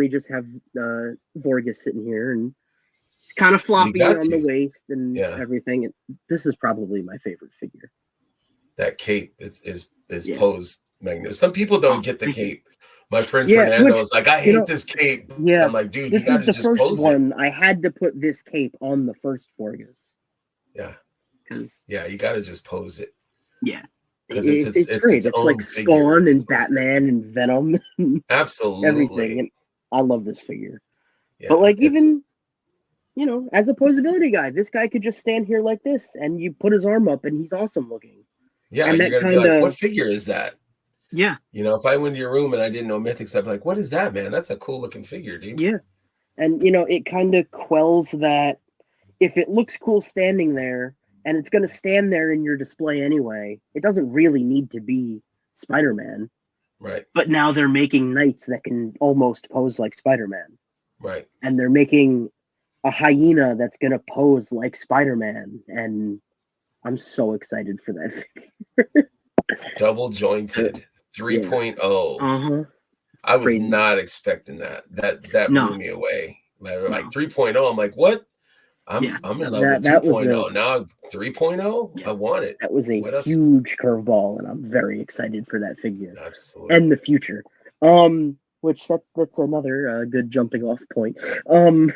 just have Vorgus sitting here, and it's kind of floppy on the waist and everything. This is probably my favorite figure. That cape is posed magnificent. Some people don't get the cape. My friend Fernando is like, I hate this cape. Yeah, I'm like, dude, this is the first one. I had to put this cape on the first Vorgus. Yeah, because you got to just pose it. Yeah, because it's great. It's like Spawn and Batman and Venom. And absolutely, everything. And I love this figure. Yeah, but even as a posability guy, this guy could just stand here like this, and you put his arm up, and he's awesome looking. Yeah, and you're gonna be like, what figure is that? Yeah. If I went to your room and I didn't know Mythics, I'd be like, what is that, man? That's a cool looking figure, dude. Yeah. And, it kind of quells that if it looks cool standing there and it's going to stand there in your display anyway, it doesn't really need to be Spider-Man. Right. But now they're making knights that can almost pose like Spider-Man. Right. And they're making a hyena that's going to pose like Spider-Man. And I'm so excited for that figure. Double jointed 3.0. I was not expecting that. That blew me away. Like 3.0, I'm like, what? I'm in love with 2.0. Now 3.0, I want it. That was a huge curveball, and I'm very excited for that figure. Absolutely. And the future. Which that's another good jumping off point. I'm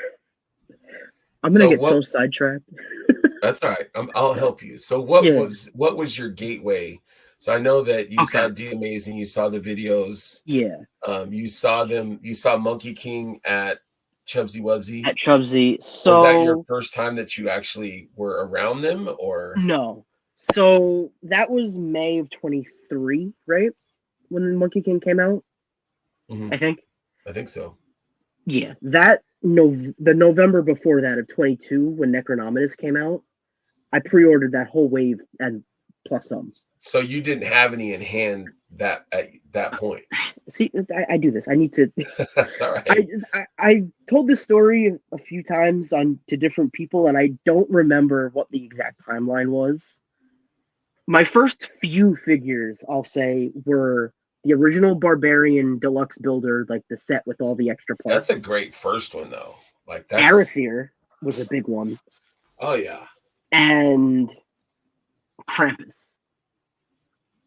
gonna get so sidetracked. That's all right. I'll help you. So what was your gateway? So I know that you saw D Amazing, you saw the videos. Yeah. You saw Monkey King at Chubsy Wubsy. At Chubsy. So was that your first time that you actually were around them, or no? So that was May of 23, right? When Monkey King came out. Mm-hmm. I think so. Yeah. The November before that of 22, when Necronominus came out, I pre-ordered that whole wave and plus some. So you didn't have any in hand at that point. See, I do this. I need to. That's all right. I told this story a few times to different people, and I don't remember what the exact timeline was. My first few figures, I'll say, were the original Barbarian Deluxe Builder, like the set with all the extra parts. That's a great first one, though. Like that's Arethyr was a big one. Oh yeah. And Krampus.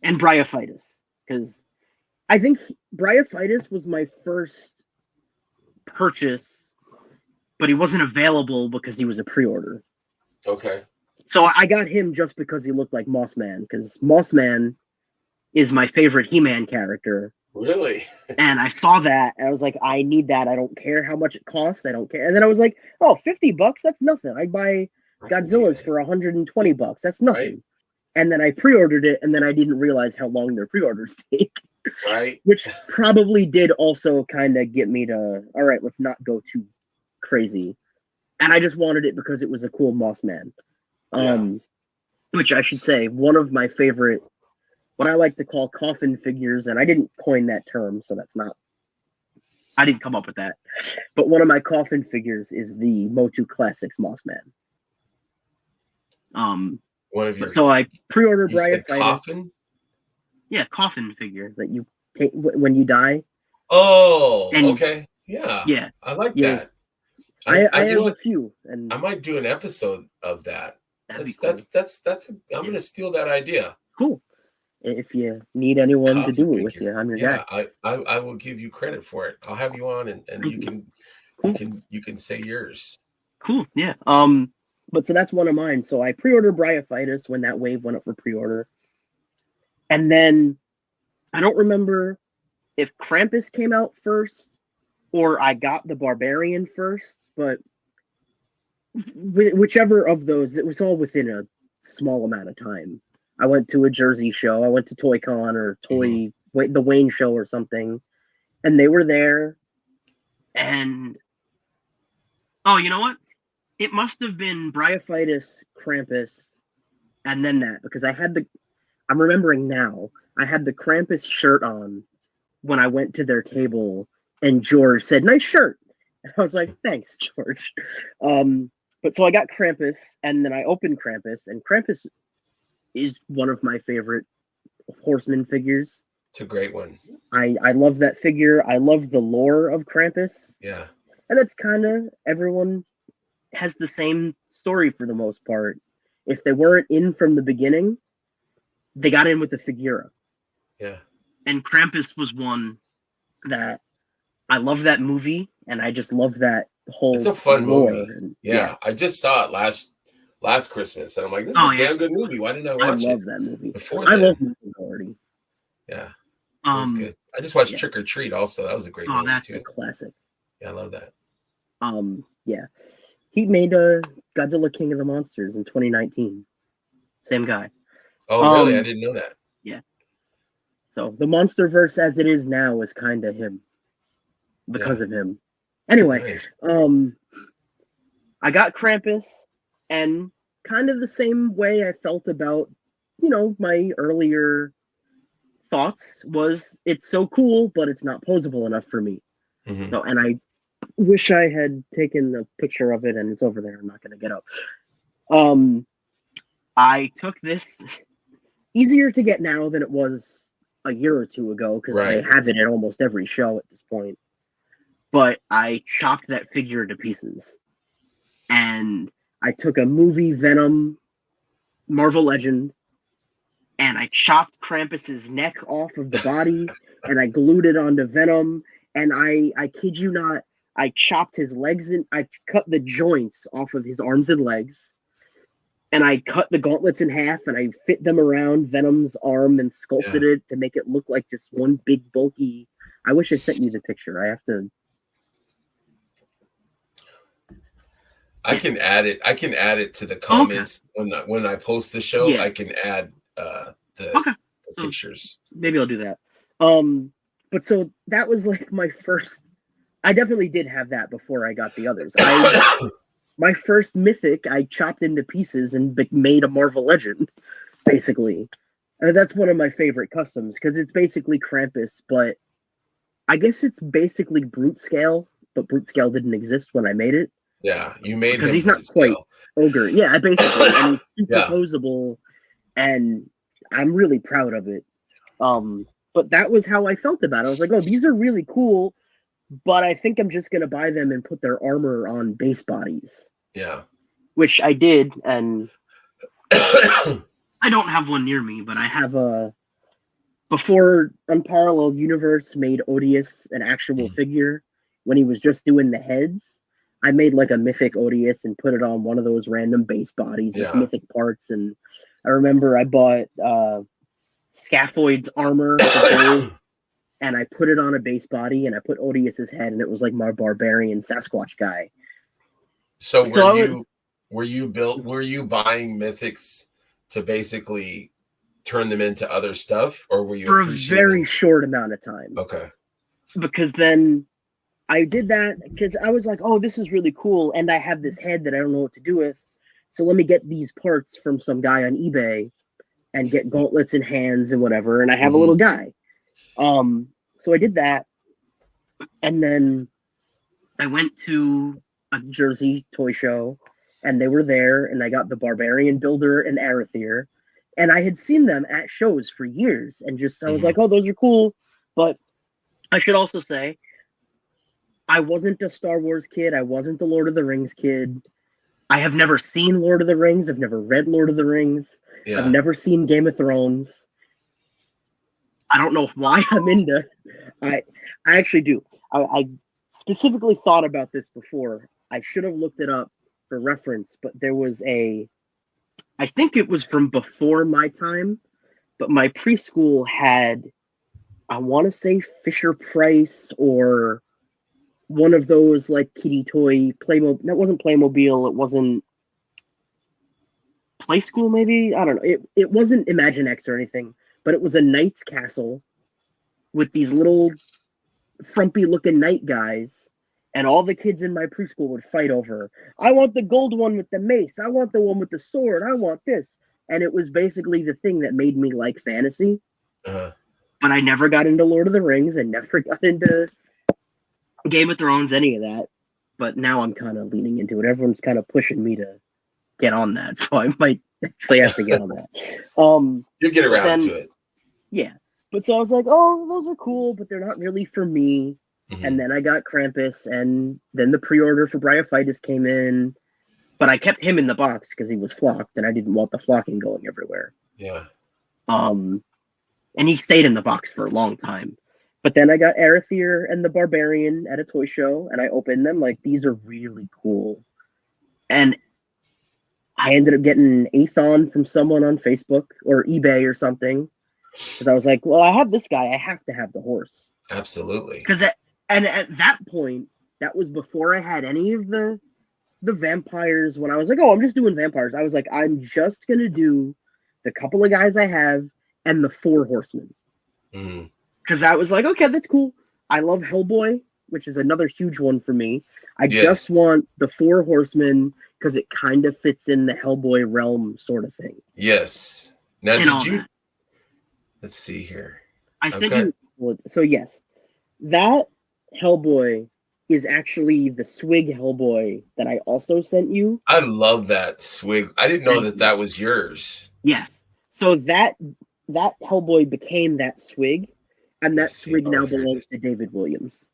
And Bryophytus. Because I think Bryophytus was my first purchase, but he wasn't available because he was a pre-order. Okay. So I got him just because he looked like Mossman, because Mossman is my favorite He-Man character. Really? And I saw that, and I was like, I need that. I don't care how much it costs. I don't care. And then I was like, oh, $50? That's nothing. I'd buy Godzilla's for $120. That's nothing. Right. And then I pre-ordered it, and then I didn't realize how long their pre-orders take. Right. Which probably did also kind of get me to, all right, let's not go too crazy. And I just wanted it because it was a cool Mossman. Which I should say, one of my favorite, what I like to call coffin figures, and I didn't coin that term, so that's not, I didn't come up with that. But one of my coffin figures is the Motu Classics Mossman. One of your, so I pre-ordered Bryophytus. Coffin? Yeah, coffin figure that you take when you die. Oh, okay. Yeah. Yeah. I like that. I have a few, and I might do an episode of that. That's cool. I'm gonna steal that idea. Cool. If you need anyone to do it with you, I'm your guy. I will give you credit for it. I'll have you on, and you can say yours. Cool. Yeah. But so that's one of mine. So I pre-ordered Bryophytus when that wave went up for pre-order, and then I don't remember if Krampus came out first or I got the Barbarian first, but whichever of those, it was all within a small amount of time. I went to a Jersey show. I went to Toy Con or the Wayne show or something, and they were there. And oh, you know what? It must have been Bryophytus, Krampus, and then that, because I'm remembering now, I had the Krampus shirt on when I went to their table, and George said, "Nice shirt." And I was like, "Thanks, George." But so I got Krampus, and then I opened Krampus, and Krampus is one of my favorite Horseman figures. It's a great one. I love that figure. I love the lore of Krampus. Yeah. And that's kind of, everyone has the same story for the most part. If they weren't in from the beginning, they got in with the figura. Yeah. And Krampus was one that I love that movie, and I just love that whole. It's a fun lore. movie. Yeah, I just saw it last Christmas, and I'm like, this is a damn good movie. Why didn't I watch it? I love that movie. Before I love movie already. Yeah, it was good. I just watched Trick or Treat also. That was a great movie that's too. A classic. Yeah, I love that. Yeah. He made Godzilla King of the Monsters in 2019. Same guy. Oh, really? I didn't know that. Yeah. So the Monsterverse as it is now is kind of him. Because of him. Anyway, nice. I got Krampus, and kind of the same way I felt about, my earlier thoughts was, it's so cool, but it's not posable enough for me. Mm-hmm. So, and I wish I had taken a picture of it, and it's over there. I'm not going to get up. I took this, easier to get now than it was a year or two ago, because they have it at almost every show at this point. But I chopped that figure to pieces. And I took a movie Venom Marvel Legend, and I chopped Krampus's neck off of the body, and I glued it onto Venom, and I kid you not, I chopped his legs and I cut the joints off of his arms and legs, and I cut the gauntlets in half, and I fit them around Venom's arm and sculpted it to make it look like just one big bulky. I wish I sent you the picture. I have to. I can add it to the comments when I post the show. Yeah. I can add the pictures. Maybe I'll do that. But so that was like my first. I definitely did have that before I got the others. My first Mythic, I chopped into pieces and made a Marvel Legend, basically. And that's one of my favorite customs, because it's basically Krampus, but I guess it's basically brute scale, but brute scale didn't exist when I made it. Yeah, you made him because he's not quite ogre. Yeah, basically, and he's super posable, and I'm really proud of it. But that was how I felt about it. I was like, oh, these are really cool, but I think I'm just gonna buy them and put their armor on base bodies. Yeah. Which I did, and I don't have one near me, but I have a. Before Unparalleled Universe made Odious an actual figure, when he was just doing the heads, I made like a mythic Odious and put it on one of those random base bodies with mythic parts. And I remember I bought Scaphoid's armor and I put it on a base body and I put Odious's head, and it was like my barbarian Sasquatch guy. So were you buying mythics to basically turn them into other stuff, or were you for a very short amount of time? Okay. Because then I did that because I was like, oh, this is really cool, and I have this head that I don't know what to do with, so let me get these parts from some guy on eBay and get gauntlets and hands and whatever, and I have a little guy. So I did that, and then I went to a Jersey toy show, and they were there, and I got the Barbarian Builder and Arathir. And I had seen them at shows for years, and I was like, oh, those are cool. But I should also say, I wasn't a Star Wars kid. I wasn't the Lord of the Rings kid. I have never seen Lord of the Rings. I've never read Lord of the Rings. Yeah. I've never seen Game of Thrones. I don't know why I'm into. I actually do. I specifically thought about this before. I should have looked it up for reference, but there was I think it was from before my time, but my preschool had, I want to say Fisher-Price or one of those like kiddie toy Playmobil. That wasn't Playmobil. It wasn't Play School, maybe? I don't know. It wasn't Imaginext or anything, but it was a knight's castle with these little frumpy looking knight guys. And all the kids in my preschool would fight over, I want the gold one with the mace. I want the one with the sword. I want this. And it was basically the thing that made me like fantasy. But I never got into Lord of the Rings and never got into Game of Thrones, any of that. But now I'm kind of leaning into it. Everyone's kind of pushing me to get on that. So I might actually have to get on that. You'll get around to it. Yeah. But so I was like, oh, those are cool, but they're not really for me. And then I got Krampus, and then the pre-order for Bryophytus came in, but I kept him in the box because he was flocked, and I didn't want the flocking going everywhere. Yeah. And he stayed in the box for a long time. But then I got Arathir and the Barbarian at a toy show, and I opened them like, these are really cool. And I ended up getting Athon from someone on Facebook or eBay or something, because I was like, well, I have this guy, I have to have the horse. Absolutely. Because And at that point, that was before I had any of the vampires. When I was like, oh, I'm just doing vampires, I was like, I'm just going to do the couple of guys I have and the 4 horsemen. Because I was like, okay, that's cool. I love Hellboy, which is another huge one for me. I just want the 4 horsemen because it kind of fits in the Hellboy realm sort of thing. Yes. Now, did you... Let's see here. I sent you... So, yes. That Hellboy is actually the Swig Hellboy that I also sent you. I love that Swig. I didn't know that was yours. Yes. So that Hellboy became that Swig, and that Swig now belongs to David Williams.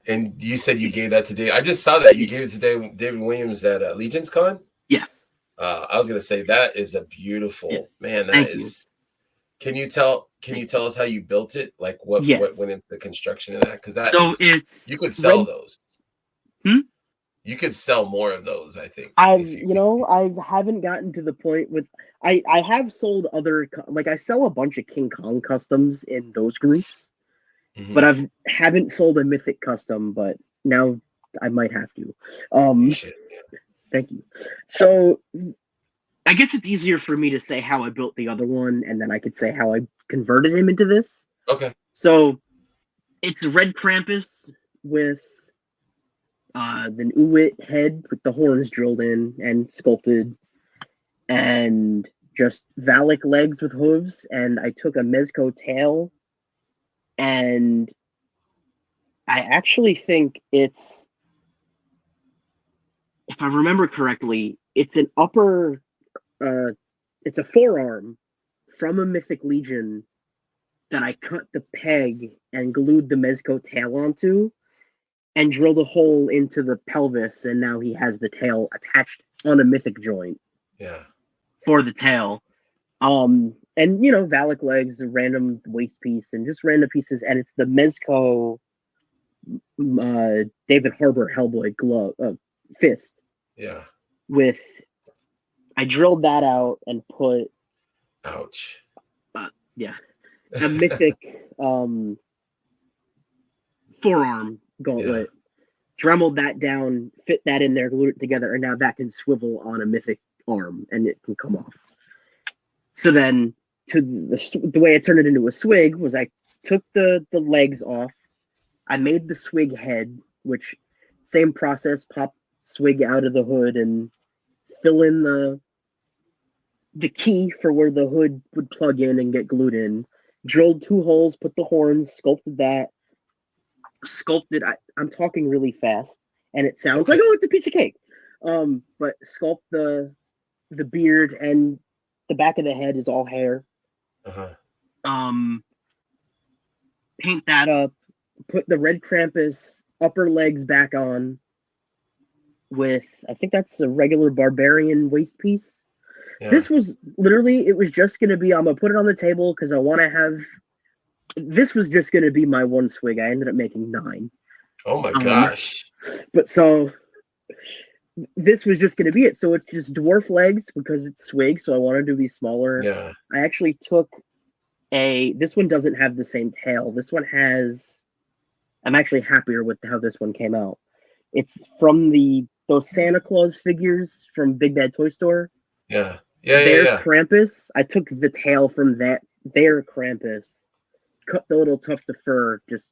And you said you gave that to David. I just saw that you gave it to David Williams at Legion's Con? Yes. I was going to say that is a beautiful man. That is. Can you tell us how you built it? Like what went into the construction of that? Because you could sell those. You could sell more of those, I think. I haven't gotten to the point with I have sold other, like I sell a bunch of King Kong customs in those groups, but I haven't sold a Mythic custom, but now I might have to. Thank you. So I guess it's easier for me to say how I built the other one, and then I could say how I converted him into this. Okay. So it's Red Krampus with the Uwit head with the horns drilled in and sculpted, and just Valak legs with hooves, and I took a Mezco tail, and I actually think it's, if I remember correctly, it's an upper it's a forearm from a Mythic Legion that I cut the peg and glued the Mezco tail onto and drilled a hole into the pelvis, and now he has the tail attached on a Mythic joint. Yeah. For the tail. And Valak legs, a random waist piece, and just random pieces, and it's the Mezco David Harbour Hellboy glove fist. Yeah. I drilled that out and put ouch. A Mythic forearm gauntlet. Yeah. Dremeled that down, fit that in there, glued it together, and now that can swivel on a Mythic arm and it can come off. So then the way I turned it into a swig was I took the legs off. I made the swig head, which same process, pop swig out of the hood and fill in the key for where the hood would plug in and get glued in. Drilled 2 holes, put the horns, sculpted that. Sculpted, I'm talking really fast, and it sounds like, oh, it's a piece of cake. But sculpt the beard, and the back of the head is all hair. Paint that up, put the red Krampus upper legs back on with, I think that's a regular barbarian waist piece. Yeah. This was literally, it was just going to be, I'm going to put it on the table because I want to have, this was just going to be my one swig. I ended up making 9. Oh my gosh. But so this was just going to be it. So it's just dwarf legs because it's swig. So I wanted to be smaller. Yeah. I actually took this one doesn't have the same tail. This one has, I'm actually happier with how this one came out. It's from those Santa Claus figures from Big Bad Toy Store. Yeah. Their Krampus, I took the tail from their Krampus, cut the little tuft of fur, just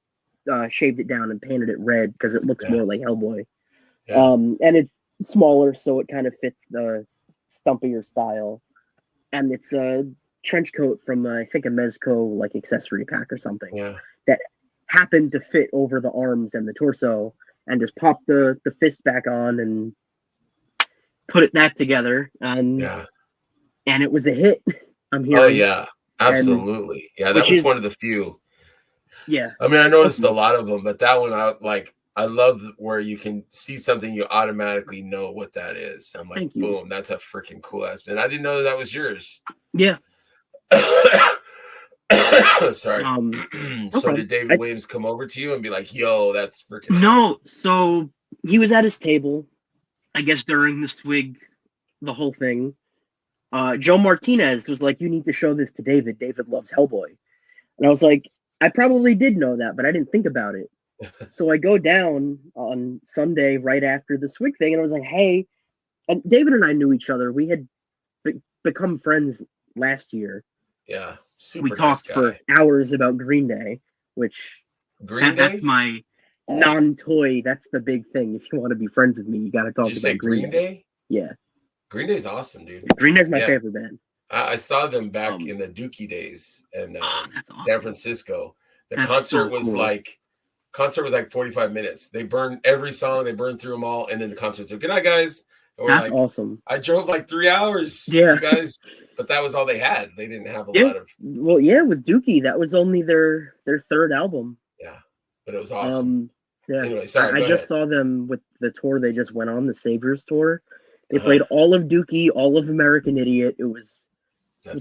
shaved it down and painted it red because it looks more like Hellboy. Yeah. And it's smaller, so it kind of fits the stumpier style. And it's a trench coat from, I think, a Mezco like accessory pack or something. Yeah. That happened to fit over the arms and the torso, and just popped the fist back on and put it back together, and it was a hit. I'm hearing. Oh yeah, absolutely. Yeah, that was one of the few. Yeah, I mean, I noticed a lot of them, but that one, I love where you can see something, you automatically know what that is. I'm like, boom, that's a freaking cool ass man. I didn't know that was yours. Yeah. Sorry. So did David Williams come over to you and be like, yo, that's freaking awesome? So he was at his table, I guess, during the swig, the whole thing. Joe Martinez was like, you need to show this to David. David loves Hellboy. And I was like, I probably did know that, but I didn't think about it. So I go down on Sunday right after the swig thing, and I was like, hey, and David and I knew each other. We had become friends last year. Yeah. We talked for hours about Green Day, which that's my non-toy. That's the big thing. If you want to be friends with me, you got to talk about Green Day. Yeah. Green Day's awesome, dude. Green Day's my favorite band. I saw them back in the Dookie days in awesome. San Francisco. The concert was like 45 minutes. They burned every song. They burned through them all. And then the concert said, good night, guys. That's awesome. I drove like 3 hours. Yeah. You guys, but that was all they had. They didn't have a lot of. Well, yeah, with Dookie, that was only their third album. Yeah. But it was awesome. Yeah. Anyway, sorry. I just saw them with the tour they just went on, the Saviors tour. They played all of Dookie, all of American Idiot. It was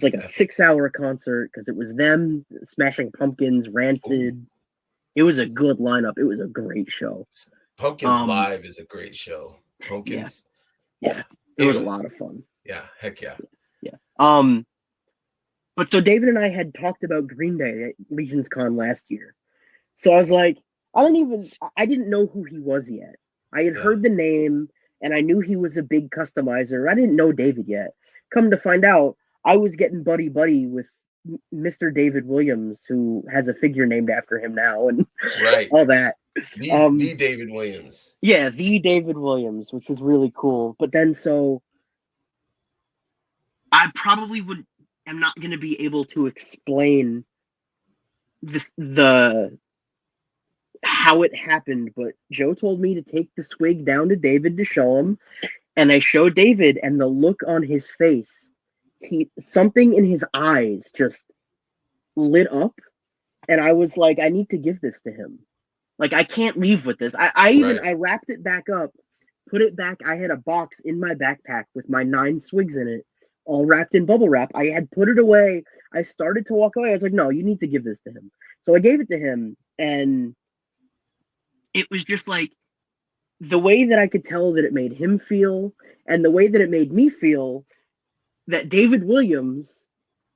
like a 6-hour concert because it was them, Smashing Pumpkins, Rancid. Ooh. It was a good lineup. It was a great show. Pumpkins Live is a great show. Pumpkins. Yeah. It was a lot of fun. Yeah. Heck yeah. Yeah. But so David and I had talked about Green Day at Legions Con last year. So I was like, I didn't know who he was yet. I had heard the name and I knew he was a big customizer. I didn't know David yet. Come to find out, I was getting buddy with Mr. David Williams, who has a figure named after him now, and all that. The David Williams. Yeah, the David Williams, which was really cool. But then, so I probably am not going to be able to explain how it happened, but Joe told me to take the swig down to David to show him, and I showed David, and the look on his face something in his eyes just lit up, and I was like, I need to give this to him. Like, I can't leave with this. I wrapped it back up, put it back. I had a box in my backpack with my 9 swigs in it, all wrapped in bubble wrap. I had put it away. I started to walk away. I was like, no, you need to give this to him. So I gave it to him, and it was just like the way that I could tell that it made him feel, and the way that it made me feel, that David Williams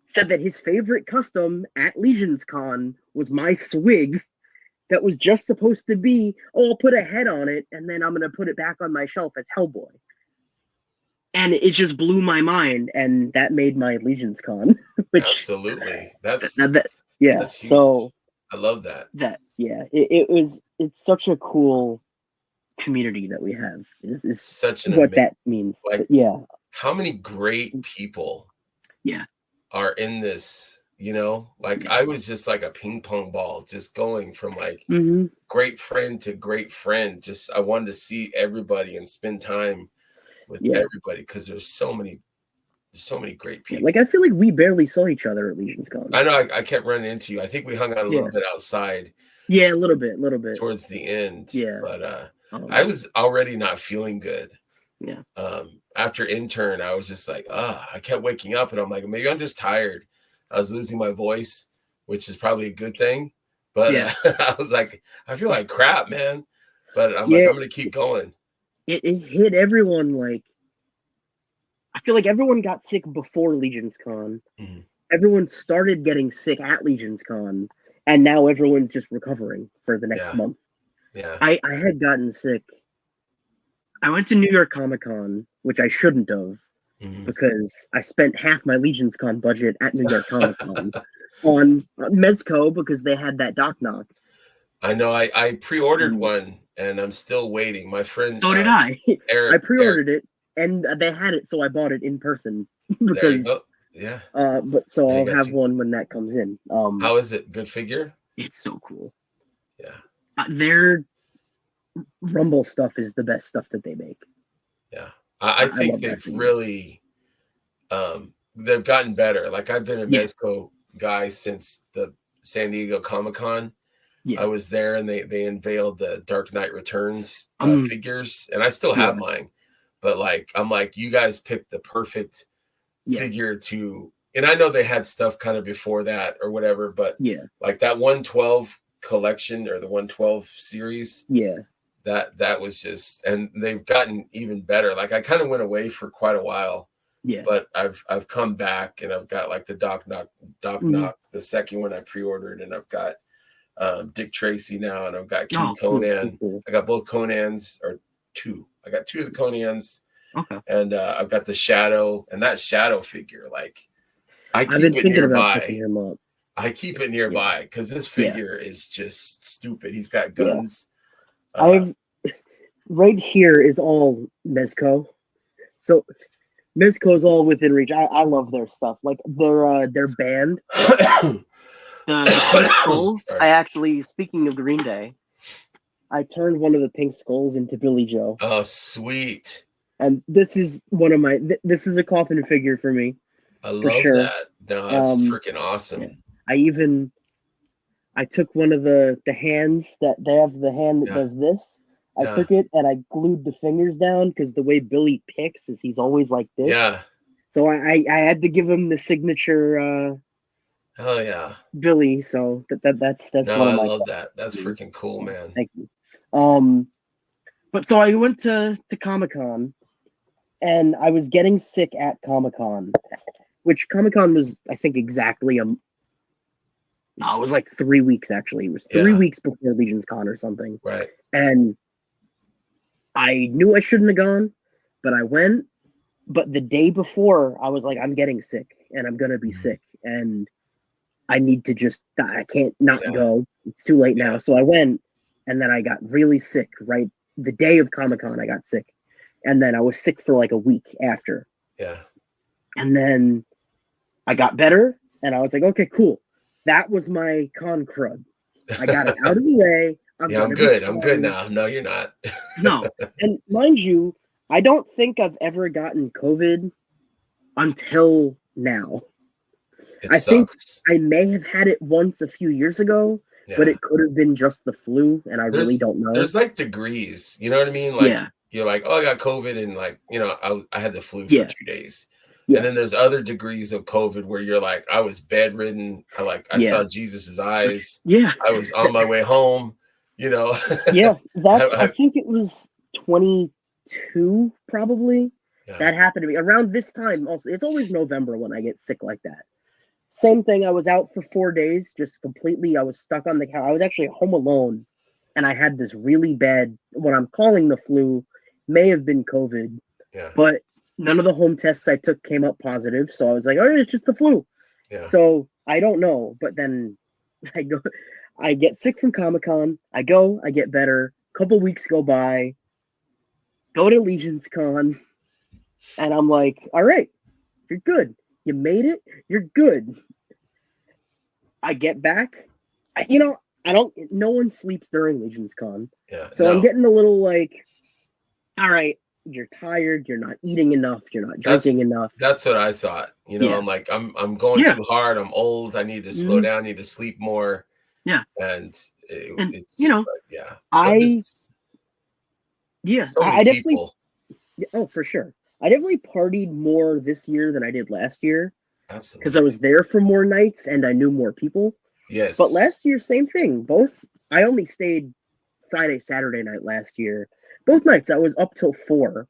said that his favorite custom at Legions Con was my swig that was just supposed to be, oh, I'll put a head on it, and then I'm going to put it back on my shelf as Hellboy. And it just blew my mind, and that made my Legions Con. Which, absolutely. That's huge. So I love that. It's such a cool community that we have. Is such an what that means. Like, yeah. How many great people are in this, like I was just like a ping pong ball, just going from like great friend to great friend. Just I wanted to see everybody and spend time with everybody, because there's so many great people. Like, I feel like we barely saw each other at Legions Con. I know I kept running into you. I think we hung out a little bit outside. Yeah, a little bit towards the end. Yeah, but I was already not feeling good. Yeah. After intern, I was just like, I kept waking up, and I'm like, maybe I'm just tired. I was losing my voice, which is probably a good thing. But I was like, I feel like crap, man. But I'm like, I'm gonna keep going. It hit everyone. Like, I feel like everyone got sick before Legions Con. Mm-hmm. Everyone started getting sick at Legions Con, and now everyone's just recovering for the next month. Yeah, I had gotten sick. I went to New York Comic Con, which I shouldn't have, because I spent half my Legions Con budget at New York Comic Con on Mezco, because they had that Doc Knock. I know. I pre-ordered one, and I'm still waiting. My friend. So did I. Eric, I pre-ordered it, and they had it, so I bought it in person. Because, there you go. Yeah. But so I'll have one when that comes in. How is it? Good figure? It's so cool. Yeah. Their Rumble stuff is the best stuff that they make. Yeah. I think they've really they've gotten better. Like, I've been a Mezco guy since the San Diego Comic-Con. Yeah. I was there, and they unveiled the Dark Knight Returns figures, and I still have mine. But like, I'm like, you guys picked the perfect figure to, and I know they had stuff kind of before that or whatever, but like that 112 collection or the 112 series, that was just, and they've gotten even better. Like, I kind of went away for quite a while, but I've come back, and I've got like the Doc Knock, the second one I pre-ordered, and I've got Dick Tracy now, and I've got King Conan. Cool. I got both Conans, or two. I got 2 of the Conans. Okay. And I've got the Shadow, and that Shadow figure, like, I keep it nearby. I keep it nearby because this figure is just stupid. He's got guns. Right here is all Mezco. So Mezco is all within reach. I love their stuff. Like, their band. The Pink Skulls. I actually, speaking of Green Day, I turned one of the Pink Skulls into Billy Joe. Oh, sweet. And this is one of my, this is a coffin figure for me. I love that. No, that's freaking awesome. Yeah. I took one of the hands that they have, the hand that does this. I took it and I glued the fingers down, because the way Billy picks is he's always like this. Yeah. So I had to give him the signature hell yeah, Billy. So that's no, one of my I love that. That's freaking cool, man. Thank you. But so I went to Comic-Con, and I was getting sick at Comic-Con, which Comic-Con was, I think, exactly it was like 3 weeks, actually. It was 3 weeks before Legions Con or something. Right. And I knew I shouldn't have gone, but I went. But the day before, I was like, I'm getting sick, and I'm going to be sick, and I need to just, I can't not go. It's too late now. So I went, and then I got really sick, right? The day of Comic-Con, I got sick. And then I was sick for like a week after. Yeah. And then I got better, and I was like, okay, cool. That was my con crud. I got it out of the way. I'm good. I'm good now. No, you're not. No. And mind you, I don't think I've ever gotten COVID until now. I think I may have had it once a few years ago, but it could have been just the flu, and I really don't know. There's like degrees, you know what I mean? Like you're like, oh, I got COVID, and like, you know, I had the flu for 2 days. Yeah. And then there's other degrees of COVID where you're like, I was bedridden. I saw Jesus's eyes. Yeah. I was on my way home, you know. Yeah. I think it was 22 probably. Yeah. That happened to me around this time. Also, it's always November when I get sick like that. Same thing. I was out for 4 days, just completely. I was stuck on the couch. I was actually home alone, and I had this really bad, what I'm calling the flu, may have been COVID, but none of the home tests I took came up positive. So I was like, oh, it's just the flu. Yeah. So I don't know. But then I get sick from Comic-Con. I get better. A couple weeks go by, go to Legion's Con, and I'm like, all right, you're good. You made it. You're good. I get back. No one sleeps during Legion's Con. Yeah. So I'm getting a little like, all right, you're tired. You're not eating enough. You're not drinking enough. That's what I thought. You know, I'm like, I'm going too hard. I'm old. I need to slow down. I need to sleep more. Yeah. And it's, you know, I definitely. Oh, for sure. I definitely partied more this year than I did last year. Absolutely. Because I was there for more nights and I knew more people. Yes. But last year, same thing. I only stayed Friday, Saturday night last year. Both nights I was up till 4.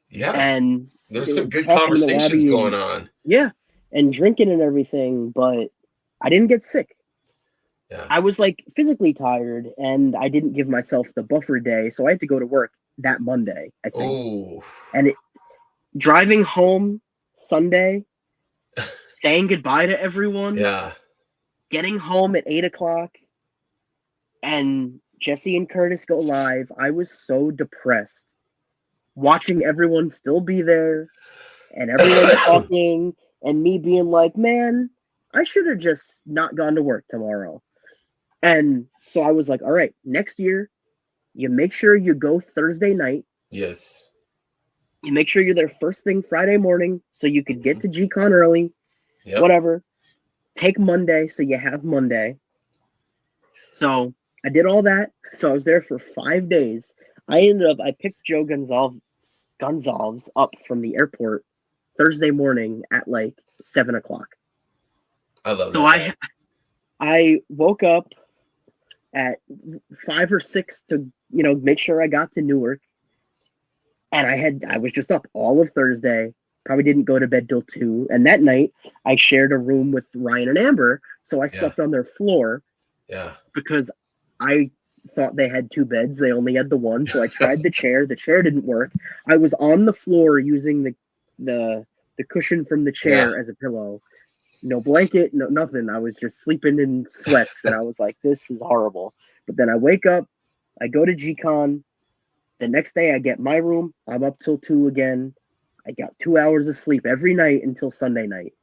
Yeah. And there's some good conversations going on. Yeah. And drinking and everything, but I didn't get sick. Yeah. I was like physically tired and I didn't give myself the buffer day. So I had to go to work that Monday, I think. Oh. And driving home Sunday, saying goodbye to everyone. Yeah. Getting home at 8:00 and Jesse and Curtis go live. I was so depressed watching everyone still be there and everyone talking and me being like, man, I should have just not gone to work tomorrow. And so I was like, all right, next year, you make sure you go Thursday night. Yes. You make sure you're there first thing Friday morning so you could get to G-Con early, whatever. Take Monday so you have Monday. So I did all that. So I was there for 5 days. I picked Joe Gonzalez up from the airport Thursday morning at like 7:00. I love that. So I woke up at 5 or 6 to, make sure I got to Newark. And I was just up all of Thursday, probably didn't go to bed till 2. And that night I shared a room with Ryan and Amber. So I slept on their floor. Yeah. Because I thought they had 2 beds. They only had the one. So I tried the chair. The chair didn't work. I was on the floor using the cushion from the chair as a pillow. No blanket, no nothing. I was just sleeping in sweats. And I was like, this is horrible. But then I wake up, I go to G-Con. The next day I get my room. I'm up till 2 again. I got 2 hours of sleep every night until Sunday night.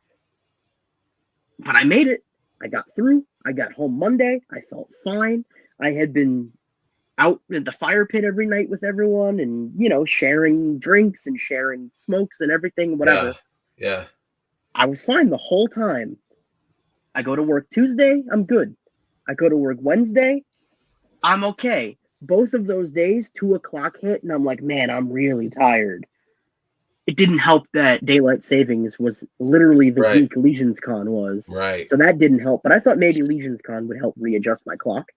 But I made it. I got through. I got home Monday. I felt fine. I had been out at the fire pit every night with everyone and, sharing drinks and sharing smokes and everything, whatever. Yeah. I was fine the whole time. I go to work Tuesday. I'm good. I go to work Wednesday. I'm okay. Both of those days, 2:00 hit, and I'm like, man, I'm really tired. It didn't help that daylight savings was literally the week Legion's Con was. Right. So that didn't help. But I thought maybe Legion's Con would help readjust my clock.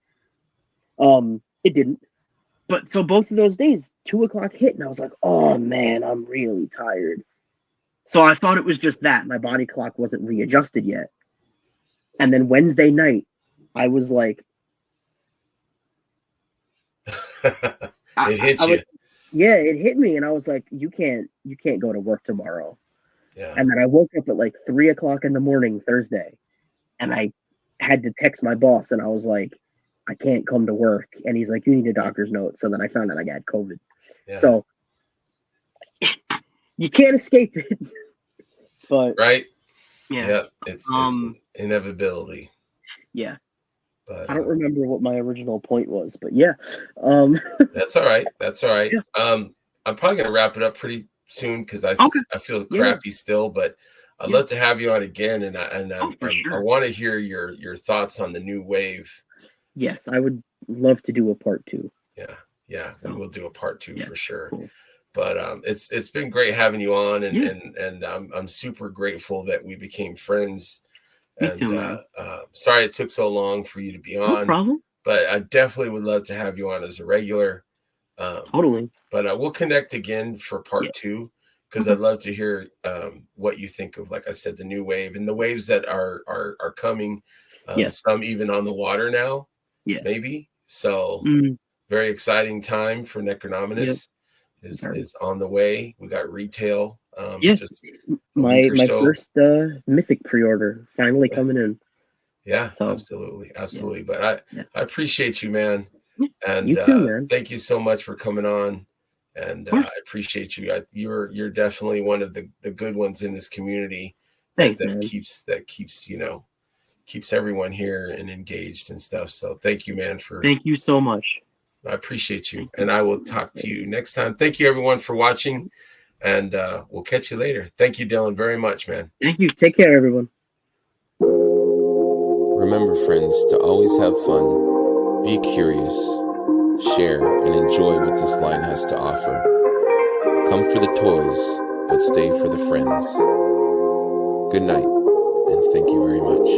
It didn't. But so both of those days, 2:00 hit, and I was like, oh man, I'm really tired. So I thought it was just that. My body clock wasn't readjusted yet. And then Wednesday night, I was like, it hit you. It hit me, and I was like, you can't go to work tomorrow. Yeah. And then I woke up at like 3:00 in the morning Thursday, and I had to text my boss, and I was like, I can't come to work. And he's like, you need a doctor's note. So then I found out I got COVID. Yeah. So you can't escape it. But it's inevitability. Yeah. But, I don't remember what my original point was, but yeah. That's all right. Yeah. I'm probably gonna wrap it up pretty soon because I feel crappy still, but I'd love to have you on again, and for sure. I want to hear your thoughts on the new wave. Yes, I would love to do a part 2. Yeah, so, we will do a part 2 for sure. Cool. But it's been great having you on, and I'm super grateful that we became friends. Me too, man. Sorry it took so long for you to be on. No problem. But I definitely would love to have you on as a regular. Totally. But we'll connect again for part 2, because I'd love to hear what you think of, like I said, the new wave and the waves that are coming. Some even on the water now. Maybe. So very exciting time for Necronominus. Is on the way. We got retail. Just my first Mythic pre-order finally coming in. Yeah, so, absolutely. Yeah. But I appreciate you, man. And you too, man. Thank you so much for coming on. And I appreciate you. You're definitely one of the good ones in this community. Thanks, that man. keeps everyone here and engaged and stuff. So thank you, man. Thank you so much. I appreciate you, and I will talk to you next time. Thank you, everyone, for watching, and we'll catch you later. Thank you, Dylan, very much, man. Thank you. Take care, everyone. Remember, friends, to always have fun, be curious, share, and enjoy what this line has to offer. Come for the toys, but stay for the friends. Good night, and thank you very much.